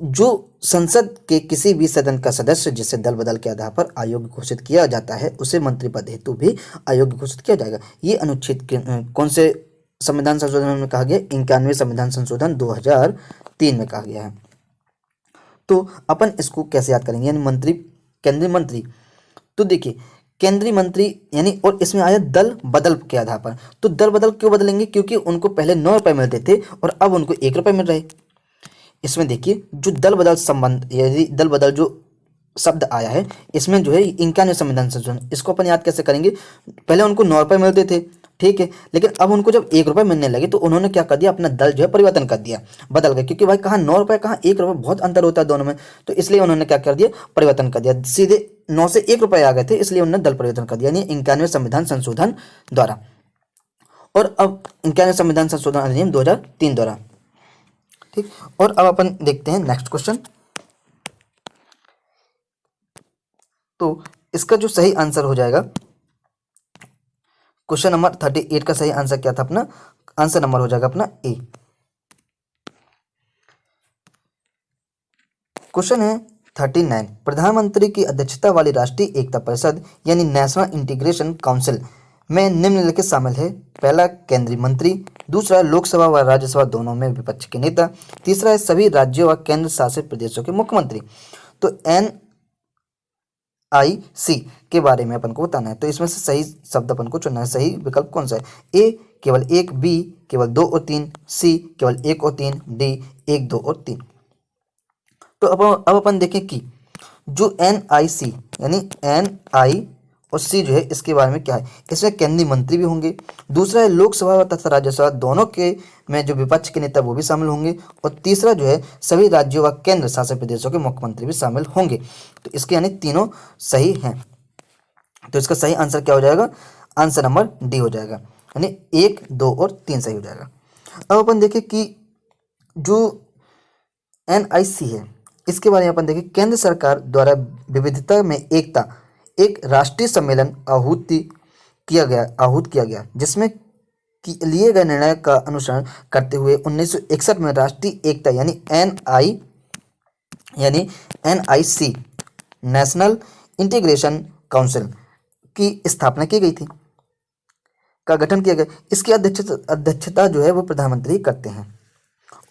जो संसद के किसी भी सदन का सदस्य जिसे दल बदल के आधार पर अयोग्य घोषित किया जाता है उसे मंत्री पद हेतु भी अयोग्य घोषित किया जाएगा। ये अनुच्छेद कौन से संविधान संशोधन में कहा गया, 91वें संविधान संशोधन 2003 में कहा गया है। तो अपन इसको कैसे याद करेंगे, यानी मंत्री केंद्रीय मंत्री, तो देखिए केंद्रीय मंत्री यानी, और इसमें आया दल बदल के आधार पर। तो दल बदल क्यों बदलेंगे, क्योंकि उनको पहले 9 रुपये मिलते थे और अब उनको 1 रुपये मिल रहे। इसमें देखिए जो दल बदल संबंध, यदि दल बदल जो शब्द आया है इसमें जो है 91वें संविधान संशोधन, इसको अपन याद कैसे करेंगे। पहले उनको 9 रुपये मिलते थे, ठीक है, लेकिन अब उनको जब 1 रुपये मिलने लगे तो उन्होंने क्या कर दिया, अपना दल जो है परिवर्तन कर दिया, बदल गए, क्योंकि भाई कहाँ 9 रुपये कहाँ 1 रुपये, बहुत अंतर होता है दोनों में। तो इसलिए उन्होंने क्या कर दिया, परिवर्तन कर दिया, सीधे 9 से 1 रुपये आ गए थे, इसलिए उन्होंने दल परिवर्तन कर दिया, यानी 91वें संविधान संशोधन द्वारा। और अब 91वें संविधान संशोधन अधिनियम 2003 द्वारा, ठीक। और अब अपन देखते हैं नेक्स्ट क्वेश्चन। तो इसका जो सही आंसर हो जाएगा, क्वेश्चन नंबर 38 का सही आंसर क्या था अपना, आंसर नंबर हो जाएगा अपना ए। क्वेश्चन है 39, प्रधानमंत्री की अध्यक्षता वाली राष्ट्रीय एकता परिषद यानी नेशनल इंटीग्रेशन काउंसिल में निम्नलिखित शामिल है। पहला, केंद्रीय मंत्री, दूसरा लोकसभा व राज्यसभा दोनों में विपक्ष के नेता, तीसरा है सभी राज्यों व केंद्र शासित प्रदेशों के मुख्यमंत्री। तो NIC के बारे में अपन को बताना है, तो इसमें से सही शब्द अपन को चुनना है, सही विकल्प कौन सा है। ए केवल 1, बी केवल 2 और 3, सी केवल 1 और 3, डी 1, 2 और 3। तो अब अपन देखें कि जो NIC यानी NI और सी जो है इसके बारे में क्या है, इसमें केंद्रीय मंत्री भी होंगे, दूसरा है लोकसभा तथा राज्यसभा दोनों के में जो विपक्ष के नेता वो भी शामिल होंगे, और तीसरा जो है सभी राज्यों व केंद्र शासित प्रदेशों के मुख्यमंत्री भी शामिल होंगे। तो इसके यानी तीनों सही हैं। तो इसका सही आंसर क्या हो जाएगा, आंसर नंबर डी हो जाएगा, यानी 1, 2 और 3 सही हो जाएगा। अब अपन देखें कि जो NIC है इसके बारे में अपन देखें, केंद्र सरकार द्वारा विविधता में एकता एक राष्ट्रीय सम्मेलन आहूत किया गया जिसमें लिए गए निर्णय का अनुसरण करते हुए 1961 में राष्ट्रीय एकता यानी NIC नेशनल इंटीग्रेशन काउंसिल की स्थापना की गई थी, का गठन किया गया। इसकी अध्यक्षता जो है वो प्रधानमंत्री करते हैं,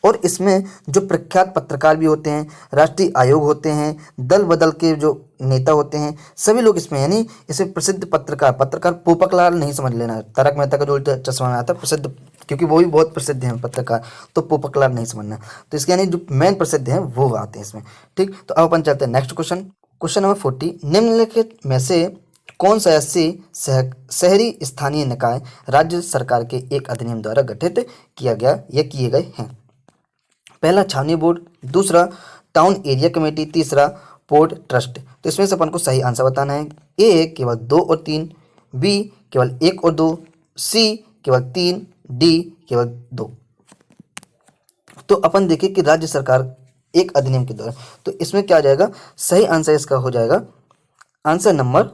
और इसमें जो प्रख्यात पत्रकार भी होते हैं, राष्ट्रीय आयोग होते हैं, दल बदल के जो नेता होते हैं, सभी लोग इसमें, यानी इसे प्रसिद्ध पत्रकार पोपकलाल नहीं समझ लेना, तारक मेहता का जो उल्टा चश्मा में आता है प्रसिद्ध, क्योंकि वो भी बहुत प्रसिद्ध हैं पत्रकार, तो पोपकलाल नहीं समझना। तो इसके यानी जो मेन प्रसिद्ध हैं वो आते हैं इसमें, ठीक। तो अब अपन चलते हैं नेक्स्ट क्वेश्चन नंबर 40, निम्नलिखित में से कौन सा शहरी स्थानीय निकाय राज्य सरकार के एक अधिनियम द्वारा गठित किया गया या किए गए हैं। पहला, छावनी बोर्ड, दूसरा टाउन एरिया कमेटी, तीसरा पोर्ट ट्रस्ट। तो इसमें से अपन को सही आंसर बताना है। ए केवल 2 और 3, बी केवल 1 और 2, सी केवल 3, डी केवल 2। तो अपन देखें कि राज्य सरकार एक अधिनियम के द्वारा, तो इसमें क्या आ जाएगा, सही आंसर इसका हो जाएगा आंसर नंबर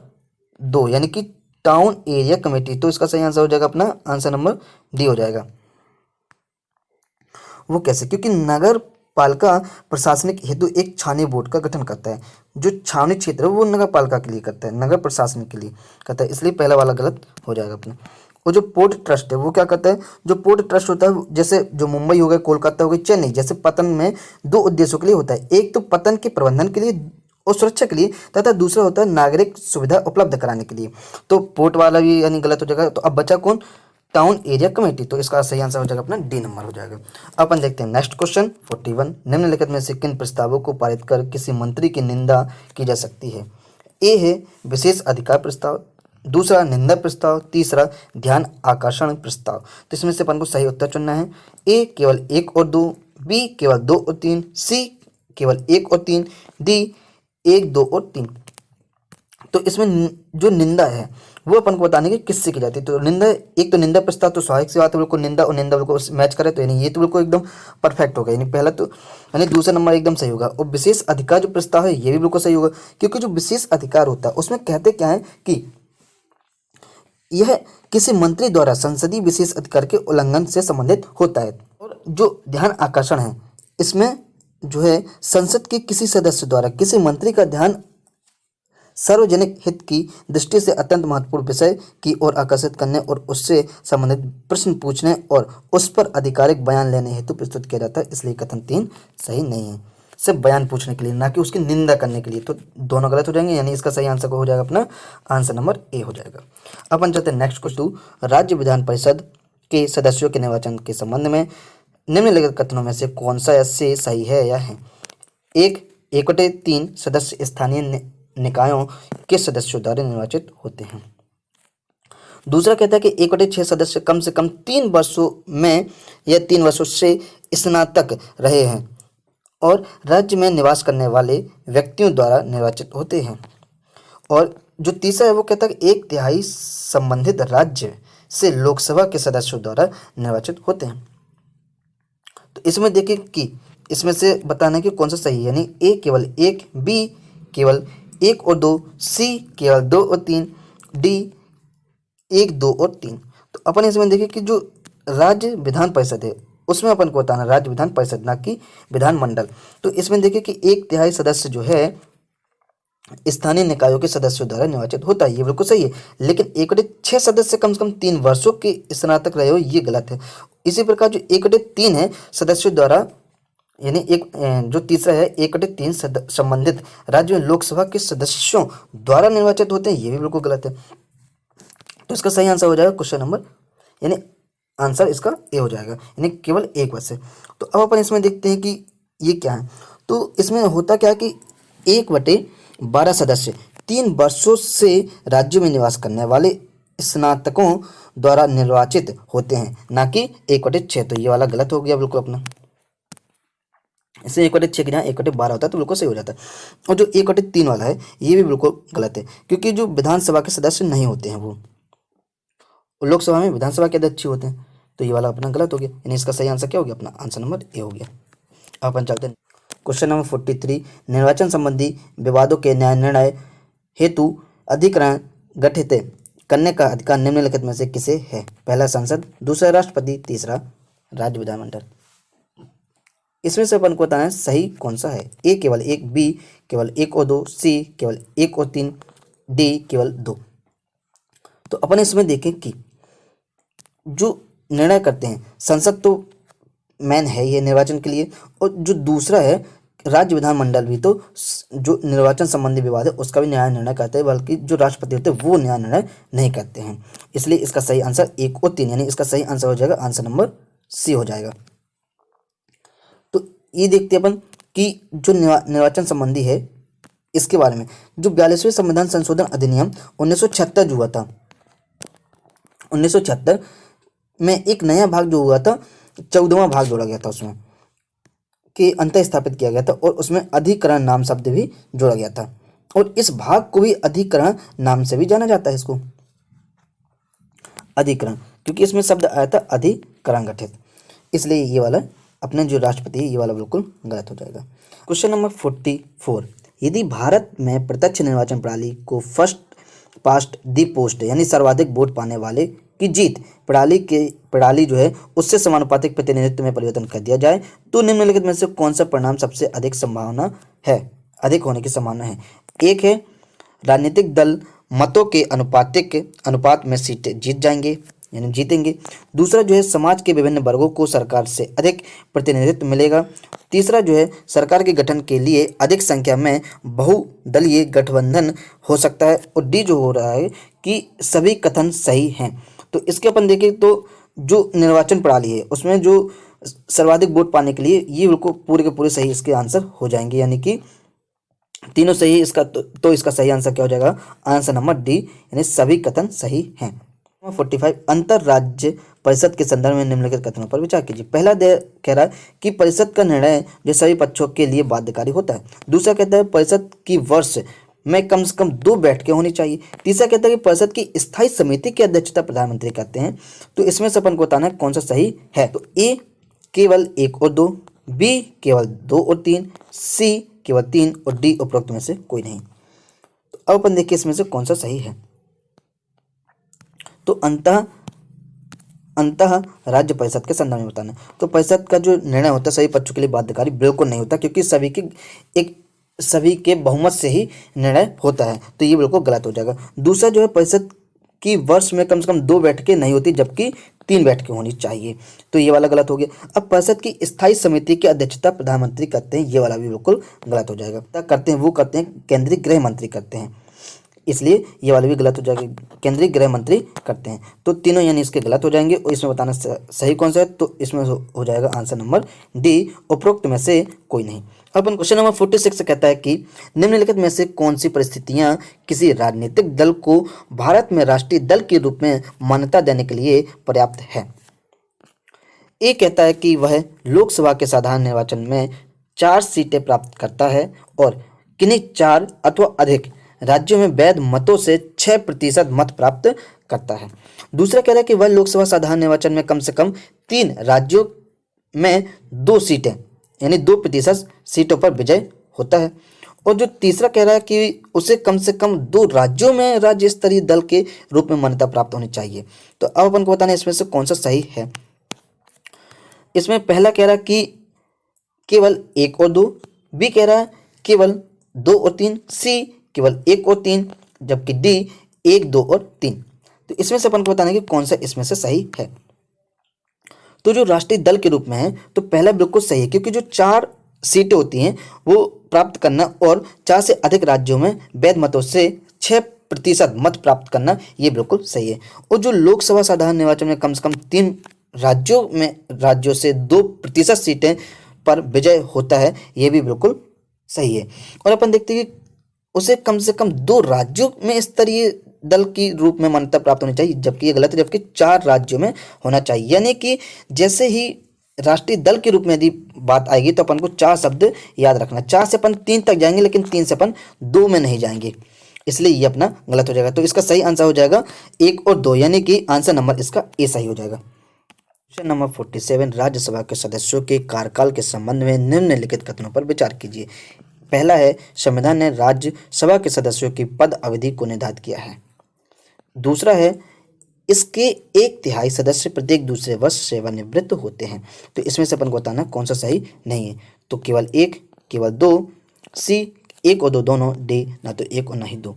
2, यानी कि टाउन एरिया कमेटी। तो इसका सही आंसर हो जाएगा अपना आंसर नंबर डी हो जाएगा। वो कैसे? क्योंकि नगर पालिका प्रशासनिक हेतु एक छावनी बोर्ड का गठन करता है। जो छावनी क्षेत्र है वो नगर पालिका के लिए करता है, नगर प्रशासन के लिए करता है, इसलिए पहला वाला गलत हो जाएगा अपना। और जो पोर्ट ट्रस्ट है वो क्या करता है? जो पोर्ट ट्रस्ट होता है, जैसे जो मुंबई हो गया, कोलकाता हो गई, चेन्नई जैसे पतन में दो उद्देश्यों के लिए होता है। एक तो पतन के प्रबंधन के लिए और सुरक्षा के लिए, तथा दूसरा होता है नागरिक सुविधा उपलब्ध कराने के लिए। तो पोर्ट वाला भी यानी गलत हो जाएगा। तो अब बचा कौन? Town area committee. तो इसका सही आंसर हो जाएगा अपना डी नंबर हो जाएगा। अपन देखते हैं नेक्स्ट क्वेश्चन 41। निम्नलिखित में से किन प्रस्तावों को पारित कर किसी मंत्री की निंदा की जा सकती है? ए है विशेष अधिकार प्रस्ताव, दूसरा निंदा प्रस्ताव, तीसरा ध्यान आकर्षण प्रस्ताव। तो इसमें से अपन को सही उत्तर चुनना है। ए केवल 1 और 2, बी केवल 2 और 3, सी केवल 1 और 3, डी 1, 2 और 3। तो इसमें जो निंदा है वो अपन को बताने की किससे की जाती है? तो निंदा, एक तो निंदा प्रस्ताव तो स्वाभाविक सी बात है, बिल्कुल निंदा और निंदा बिल्कुल मैच करे, तो यानी ये तो बिल्कुल एकदम परफेक्ट होगा, यानी पहला तो यानी दूसरा नंबर एकदम सही होगा। और विशेष अधिकार जो प्रस्ताव है ये भी बिल्कुल सही होगा, क्योंकि जो विशेष अधिकार होता है उसमें कहते क्या है कि यह किसी मंत्री द्वारा संसदीय विशेष अधिकार के उल्लंघन से संबंधित होता है। और जो ध्यान आकर्षण है इसमें जो है संसद के किसी सदस्य द्वारा किसी मंत्री का ध्यान सार्वजनिक हित की दृष्टि से अत्यंत महत्वपूर्ण विषय की ओर आकर्षित करने और उससे संबंधित प्रश्न पूछने और उस पर आधिकारिक बयान लेने हेतु प्रस्तुत किया जाता है। इसलिए कथन 3 सही नहीं है, सिर्फ बयान पूछने के लिए, ना कि उसकी निंदा करने के लिए। तो दोनों गलत हो जाएंगे, यानी इसका सही आंसर हो जाएगा अपना आंसर नंबर ए हो जाएगा। अपन चलते हैं नेक्स्ट क्वेश्चन। राज्य विधान परिषद के सदस्यों के निर्वाचन के संबंध में निम्नलिखित कथनों में से कौन सा से सही है या है? 1/3 सदस्य स्थानीय निकायों के सदस्यों द्वारा निर्वाचित होते हैं। दूसरा कहता है कि 1/6 सदस्य कम से कम 3 वर्षों में या 3 वर्षों से स्नातक रहे हैं और राज्य में निवास करने वाले व्यक्तियों द्वारा निर्वाचित होते हैं। और जो तीसरा है वो कहता है कि 1/3 संबंधित राज्य से लोकसभा के सदस्यों द्वारा निर्वाचित होते हैं। तो इसमें देखिए कि इसमें से बताना है कि कौन सा सही है, यानी ए केवल 1, बी केवल 1 और 2, सी केवल 2 और 3, डी 1, 2 और 3। तो अपन इसमें देखिए कि जो राज्य विधान परिषद है उसमें अपन को बताना राज्य विधान परिषद, ना कि विधानमंडल। तो इसमें देखिए कि 1/3 सदस्य जो है स्थानीय निकायों के सदस्यों द्वारा निर्वाचित होता है, ये बिल्कुल सही है। लेकिन 1/6 सदस्य कम से कम 3 वर्षों के स्नातक रहे हो, ये गलत है। इसी प्रकार जो 1/3 है सदस्यों द्वारा, यानी एक जो तीसरा है 1/3 संबंधित राज्य में लोकसभा के सदस्यों द्वारा निर्वाचित होते हैं, ये भी बिल्कुल गलत है। तो इसका सही आंसर हो जाएगा क्वेश्चन नंबर, यानी आंसर इसका ए हो जाएगा, यानी केवल 1 वर्ष है। तो अब अपन इसमें देखते हैं कि ये क्या है। तो इसमें होता क्या है कि 1/12 सदस्य 3 वर्षों से राज्य में निवास करने वाले स्नातकों द्वारा निर्वाचित होते हैं, ना कि 1/6। तो ये वाला गलत हो गया बिल्कुल अपना। इससे 1/6 के जहाँ 1/12 होता है तो बिल्कुल सही हो जाता है। और जो 1/3 वाला है ये भी बिल्कुल गलत है, क्योंकि जो विधानसभा के सदस्य नहीं होते हैं वो लोकसभा में विधानसभा के अध्यक्ष होते हैं। तो ये वाला अपना गलत हो गया, यानी इसका सही आंसर क्या हो गया? अपना आंसर नंबर ए हो गया। अपन चलते हैं क्वेश्चन नंबर 43। निर्वाचन संबंधी विवादों के न्याय निर्णय हेतु अधिकरण गठित करने का अधिकार निम्नलिखित में से किसे है? पहला संसद, दूसरा राष्ट्रपति, तीसरा राज्य विधानमंडल। इसमें से अपन को बताना है सही कौन सा है। ए केवल 1, बी केवल 1 और 2, सी केवल 1 और 3, डी केवल 2। तो अपन इसमें देखें कि जो निर्णय करते हैं संसद तो मेन है ये निर्वाचन के लिए, और जो दूसरा है राज्य विधानमंडल भी तो जो निर्वाचन संबंधी विवाद है उसका भी न्याय निर्णय करते हैं, बल्कि जो राष्ट्रपति होते हैं वो न्याय निर्णय नहीं करते हैं। इसलिए इसका सही आंसर 1 और 3, यानी इसका सही आंसर हो जाएगा आंसर नंबर सी हो जाएगा। तो ये देखते हैं अपन कि जो निर्वाचन संबंधी है इसके बारे में, जो 42वें संविधान संशोधन अधिनियम 1976 जो हुआ था, 1976 में एक नया भाग जो हुआ था, 14वां भाग जोड़ा गया था, उसमें कि अंतर स्थापित किया गया था और उसमें अधिकरण नाम शब्द भी जोड़ा गया था। और इस भाग को भी अधिकरण नाम से भी जाना जाता है, इसको अधिकरण, क्योंकि इसमें शब्द आया था अधिकरण गठित। इसलिए ये वाला अपने जो राष्ट्रपति है ये वाला बिल्कुल गलत हो जाएगा। Question number 44। यदि भारत में प्रत्यक्ष निर्वाचन प्रणाली को फर्स्ट पास्ट दी पोस्ट यानी सर्वाधिक वोट पाने वाले की जीत प्रणाली जो है उससे समानुपातिक प्रतिनिधित्व में परिवर्तन कर दिया जाए तो निम्नलिखित में से कौन सा परिणाम सबसे अधिक होने की संभावना है। एक है राजनीतिक दल मतों के अनुपात में सीटें जीत जाएंगे यानी जीतेंगे। दूसरा जो है समाज के विभिन्न वर्गों को सरकार से अधिक प्रतिनिधित्व मिलेगा। तीसरा जो है सरकार के गठन के लिए अधिक संख्या में बहुदलीय गठबंधन हो सकता है। और डी जो हो रहा है कि सभी कथन सही हैं। तो इसके अपन देखें तो जो निर्वाचन प्रणाली है उसमें जो सर्वाधिक वोट पाने के लिए ये बिल्कुल पूरे के पूरे सही इसके आंसर हो जाएंगे, यानी कि तीनों सही। इसका तो इसका सही आंसर क्या हो जाएगा, आंसर नंबर डी यानी सभी कथन सही हैं। 45 अंतर राज्य परिषद के संदर्भ में निम्नलिखित कथनों पर विचार कीजिए। पहला कह रहा है कि परिषद का निर्णय जो सभी पक्षों के लिए बाध्यकारी होता है। दूसरा कहता है परिषद की वर्ष में कम से कम 2 बैठकें होनी चाहिए। तीसरा कहता है कि परिषद की स्थायी समिति की अध्यक्षता प्रधानमंत्री करते हैं। तो इसमें से अपन को बताना है कौन सा सही है। तो ए केवल 1 और 2, बी केवल 2 और 3, सी केवल 3 और डी उपरोक्त में से कोई नहीं। तो अब अपन देखिए इसमें से कौन सा सही है। तो अंतः राज्य परिषद के संदर्भ में बताना है। तो परिषद का जो निर्णय होता है सभी पक्षों के लिए बाध्यकारी बिल्कुल नहीं होता, क्योंकि सभी के बहुमत से ही निर्णय होता है। तो ये बिल्कुल गलत हो जाएगा। दूसरा जो है परिषद की वर्ष में कम से कम 2 बैठकें नहीं होती जबकि 3 बैठकें होनी चाहिए। तो ये वाला गलत हो गया। अब परिषद की स्थायी समिति की अध्यक्षता प्रधानमंत्री करते हैं, ये वाला भी बिल्कुल गलत हो जाएगा। करते हैं केंद्रीय गृह मंत्री करते हैं, इसलिए ये वाले भी गलत हो जाएंगे। केंद्रीय गृह मंत्री करते हैं। तो तीनों यानी इसके गलत हो जाएंगे। और इसमें बताना सही कौन सा है, तो इसमें हो जाएगा आंसर नंबर डी उपरोक्त में से कोई नहीं। अपन क्वेश्चन नंबर 46 कहता है कि निम्नलिखित में से कौन सी परिस्थितियां किसी राजनीतिक दल को भारत में राष्ट्रीय दल के रूप में मान्यता देने के लिए पर्याप्त है। ए कहता है कि वह लोकसभा के साधारण निर्वाचन में 4 सीटें प्राप्त करता है और किन्हीं 4 अथवा अधिक राज्यों में वैध मतों से 6% मत प्राप्त करता है। दूसरा कह रहा है कि वह लोकसभा साधारण निर्वाचन में कम से कम 3 राज्यों में 2 सीटें यानी 2% सीटों पर विजय होता है। और जो तीसरा कह रहा है कि उसे कम से कम 2 राज्यों में राज्य स्तरीय दल के रूप में मान्यता प्राप्त होनी चाहिए। तो अब अपन को बताना है इसमें से कौन सा सही है। इसमें पहला कह रहा है कि केवल 1 और 2, बी कह रहा है केवल 2 और 3, सी केवल 1 और 3, जबकि डी 1, 2 और 3। तो इसमें से अपन को बताना है कि कौन सा इसमें से सही है। तो जो राष्ट्रीय दल के रूप में है तो पहला बिल्कुल सही है, क्योंकि जो 4 सीटें होती हैं वो प्राप्त करना और 4 से अधिक राज्यों में वैध मतों से 6% मत प्राप्त करना ये बिल्कुल सही है। और जो लोकसभा साधारण निर्वाचन में कम से कम 3 राज्यों से 2% सीटें पर विजय होता है ये भी बिल्कुल सही है। और अपन देखते हैं कि उसे कम से कम 2 राज्यों में स्तरीय दल की रूप में मान्यता प्राप्त होनी चाहिए, जबकि ये गलत है, जबकि 4 राज्यों में होना चाहिए। यानी कि जैसे ही राष्ट्रीय दल के रूप में यदि बात आएगी तो अपन को 4 शब्द याद रखना। 4 से अपन 3 तक जाएंगे, लेकिन 3 से अपन 2 में नहीं जाएंगे, इसलिए ये अपना गलत हो जाएगा। तो इसका सही आंसर हो जाएगा 1 और 2, यानी कि आंसर नंबर इसका ए सही हो जाएगा। क्वेश्चन नंबर 47 राज्यसभा के सदस्यों के कार्यकाल के संबंध में निम्नलिखित कथनों पर विचार कीजिए। पहला है संविधान ने राज्यसभा के सदस्यों की पद अवधि को निर्धारित किया है। दूसरा है इसके 1/3 सदस्य प्रत्येक दूसरे वर्ष सेवानिवृत्त होते हैं। तो इसमें से अपन को बताना कौन सा सही नहीं है। तो केवल 1, केवल 2, सी 1 और 2 दोनों, डी ना तो 1 और ना ही 2।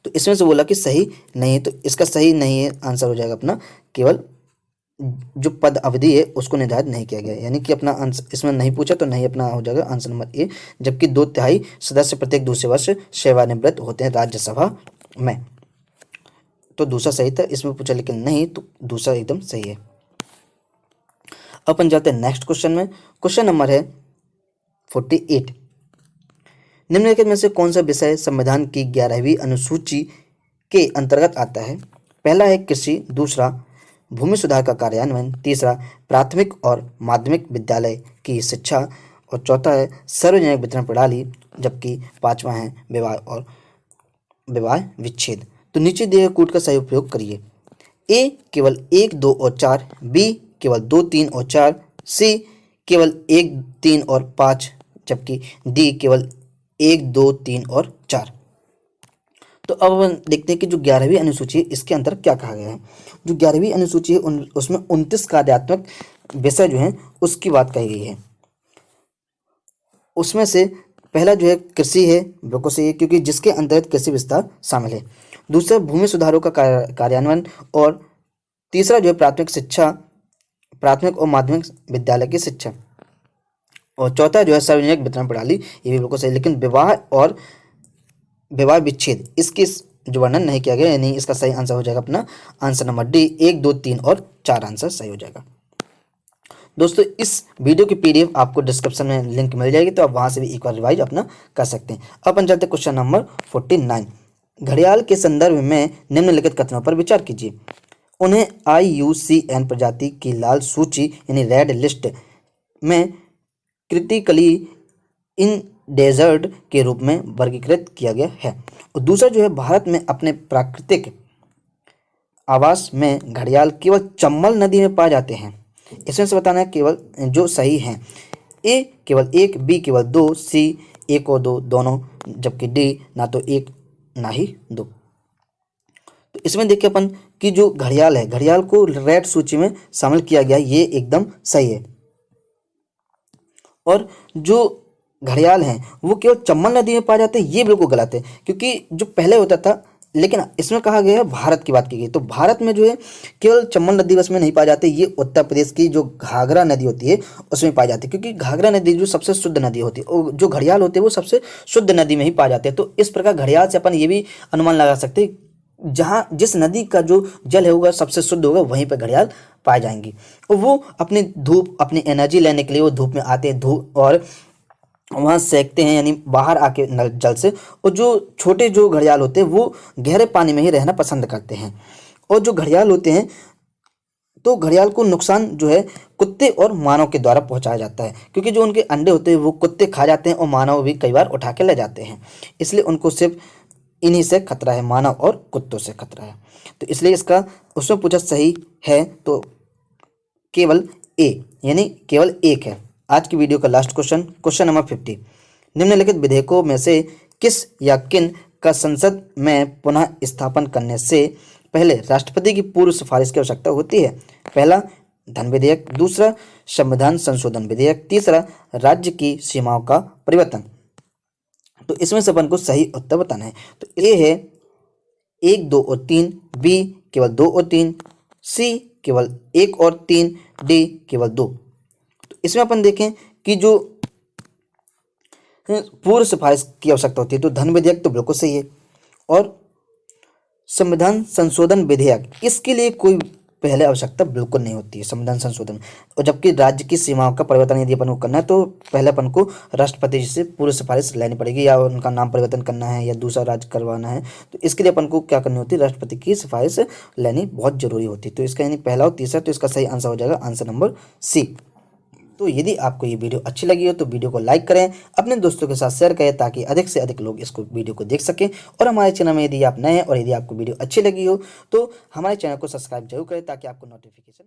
तो इसमें से बोला कि सही नहीं है, तो इसका सही नहीं है आंसर हो जाएगा अपना केवल जो पद अवधि है उसको निर्धारित नहीं किया गया, यानी कि अपना आंसर इसमें नहीं पूछा तो नहीं अपना हो जाएगा आंसर नंबर ए। जबकि 2/3 सदस्य प्रत्येक दूसरे वर्ष सेवानिवृत्त होते हैं राज्यसभा में, तो दूसरा सही था। इसमें पूछा लेकिन नहीं, तो दूसरा एकदम सही है। अपन जाते हैं नेक्स्ट क्वेश्चन में। क्वेश्चन नंबर है 48 निम्नलिखित में से कौन सा विषय संविधान की 11वीं अनुसूची के अंतर्गत आता है। पहला है कृषि, दूसरा भूमि सुधार का कार्यान्वयन, तीसरा प्राथमिक और माध्यमिक विद्यालय की शिक्षा और चौथा है सार्वजनिक वितरण प्रणाली, जबकि 5वां है विवाह विच्छेद। तो नीचे दिए गए कूट का सही उपयोग करिए। ए केवल 1, 2 और 4, बी केवल 2, 3 और 4, सी केवल 1, 3 और 5, जबकि डी केवल 1, 2, 3 और 4। तो अब अपन देखते हैं कि जो 11वीं अनुसूची है इसके अंदर क्या कहा गया है। जो 11वीं अनुसूची है उसमें 29 कार्यात्मक विषय जो हैं उसकी बात कही गई है। उसमें से पहला जो है कृषि है, बिल्कुल सही है, क्योंकि जिसके अंतर्गत कृषि विस्तार शामिल है। दूसरा भूमि सुधारों का कार्यान्वयन, और तीसरा जो है प्राथमिक शिक्षा, प्राथमिक और माध्यमिक विद्यालय की शिक्षा, और चौथा जो है सार्वजनिक वितरण प्रणाली, ये भी बिल्कुल सही। लेकिन विवाह और विवाह विच्छेद इसकी जो वर्णन नहीं किया गया, यानी इसका सही आंसर हो जाएगा अपना आंसर नंबर डी। 1, 2, 3 और 4 आंसर सही हो जाएगा। दोस्तों इस वीडियो की पीडीएफ आपको डिस्क्रिप्शन में लिंक मिल जाएगी, तो आप वहां से भी एक बार रिवाइज अपना कर सकते हैं। अपन चलते क्वेश्चन नंबर 49। घड़ियाल के संदर्भ में निम्नलिखित कथनों पर विचार कीजिए। उन्हें IUCN प्रजाति की लाल सूची यानी रेड लिस्ट में क्रिटिकली इंडेंजर्ड के रूप में वर्गीकृत किया गया है। और दूसरा जो है भारत में अपने प्राकृतिक आवास में घड़ियाल केवल चंबल नदी में पाए जाते हैं। इसमें से बताना है केवल जो सही हैं। ए केवल 1, बी केवल 2, सी 1 और 2 दोनों, जबकि डी ना तो 1 ना ही 2। तो इसमें देखिए अपन कि जो घड़ियाल है, घड़ियाल को रेड सूची में शामिल किया गया, ये एकदम सही है। और जो घड़ियाल हैं वो केवल चंबल नदी में पाए जाते हैं, ये बिल्कुल गलत है, क्योंकि जो पहले होता था, लेकिन इसमें कहा गया है भारत की बात की गई, तो भारत में जो है केवल चंबल नदी बस में नहीं पाए जाते, ये उत्तर प्रदेश की जो घाघरा नदी होती है उसमें पाई जाती है, क्योंकि घाघरा नदी जो सबसे शुद्ध नदी होती है, और जो घड़ियाल होते हैं वो सबसे शुद्ध नदी में ही पाए जाते हैं। तो इस प्रकार घड़ियाल से अपन ये भी अनुमान लगा सकते हैं, जहाँ जिस नदी का जो जल होगा सबसे शुद्ध होगा, वहीं पर घड़ियाल पाए जाएंगी। और वो अपनी धूप, अपनी एनर्जी लेने के लिए वो धूप में आते हैं, धूप और वहाँ सेकते हैं, यानी बाहर आके नल जल से। और जो छोटे जो घड़ियाल होते हैं वो गहरे पानी में ही रहना पसंद करते हैं। और जो घड़ियाल होते हैं, तो घड़ियाल को नुकसान जो है कुत्ते और मानव के द्वारा पहुंचाया जाता है, क्योंकि जो उनके अंडे होते हैं वो कुत्ते खा जाते हैं और मानव भी कई बार उठा के ले जाते हैं। इसलिए उनको सिर्फ इन्हीं से खतरा है, मानव और कुत्तों से खतरा है। तो इसलिए इसका उसमें पूछा सही है तो केवल ए, यानी केवल 1 है। आज की वीडियो का लास्ट क्वेश्चन, क्वेश्चन नंबर 50। निम्नलिखित विधेयकों में से किस या किन का संसद में पुनः स्थापन करने से पहले राष्ट्रपति की पूर्व सिफारिश की आवश्यकता होती है? पहला धन विधेयक, दूसरा संविधान संशोधन विधेयक, तीसरा राज्य की सीमाओं का परिवर्तन। तो इसमें से अपन को सही उत्तर बताना है। तो ए है 1, 2 और 3, बी केवल 2 और 3, सी केवल 1 और 3, डी केवल 2। तो इसमें अपन देखें कि जो पूर्व सिफारिश की आवश्यकता होती है, तो धन विधेयक तो बिल्कुल सही है, और संविधान संशोधन विधेयक इसके लिए कोई पहले आवश्यकता बिल्कुल नहीं होती है, संविधान संशोधन। और जबकि राज्य की सीमाओं का परिवर्तन यदि अपन को करना है, तो पहले अपन को राष्ट्रपति जी से पूर्व सिफारिश लेनी पड़ेगी, या उनका नाम परिवर्तन करना है या दूसरा राज्य करवाना है, तो इसके लिए अपन को क्या करनी होती है, राष्ट्रपति की सिफारिश लेनी बहुत जरूरी होती है। तो इसका यानी पहला और तीसरा, तो इसका सही आंसर हो जाएगा आंसर नंबर सी। तो यदि आपको ये वीडियो अच्छी लगी हो तो वीडियो को लाइक करें, अपने दोस्तों के साथ शेयर करें, ताकि अधिक से अधिक लोग इसको वीडियो को देख सकें। और हमारे चैनल में यदि आप नए हैं और यदि आपको वीडियो अच्छी लगी हो तो हमारे चैनल को सब्सक्राइब जरूर करें, ताकि आपको नोटिफिकेशन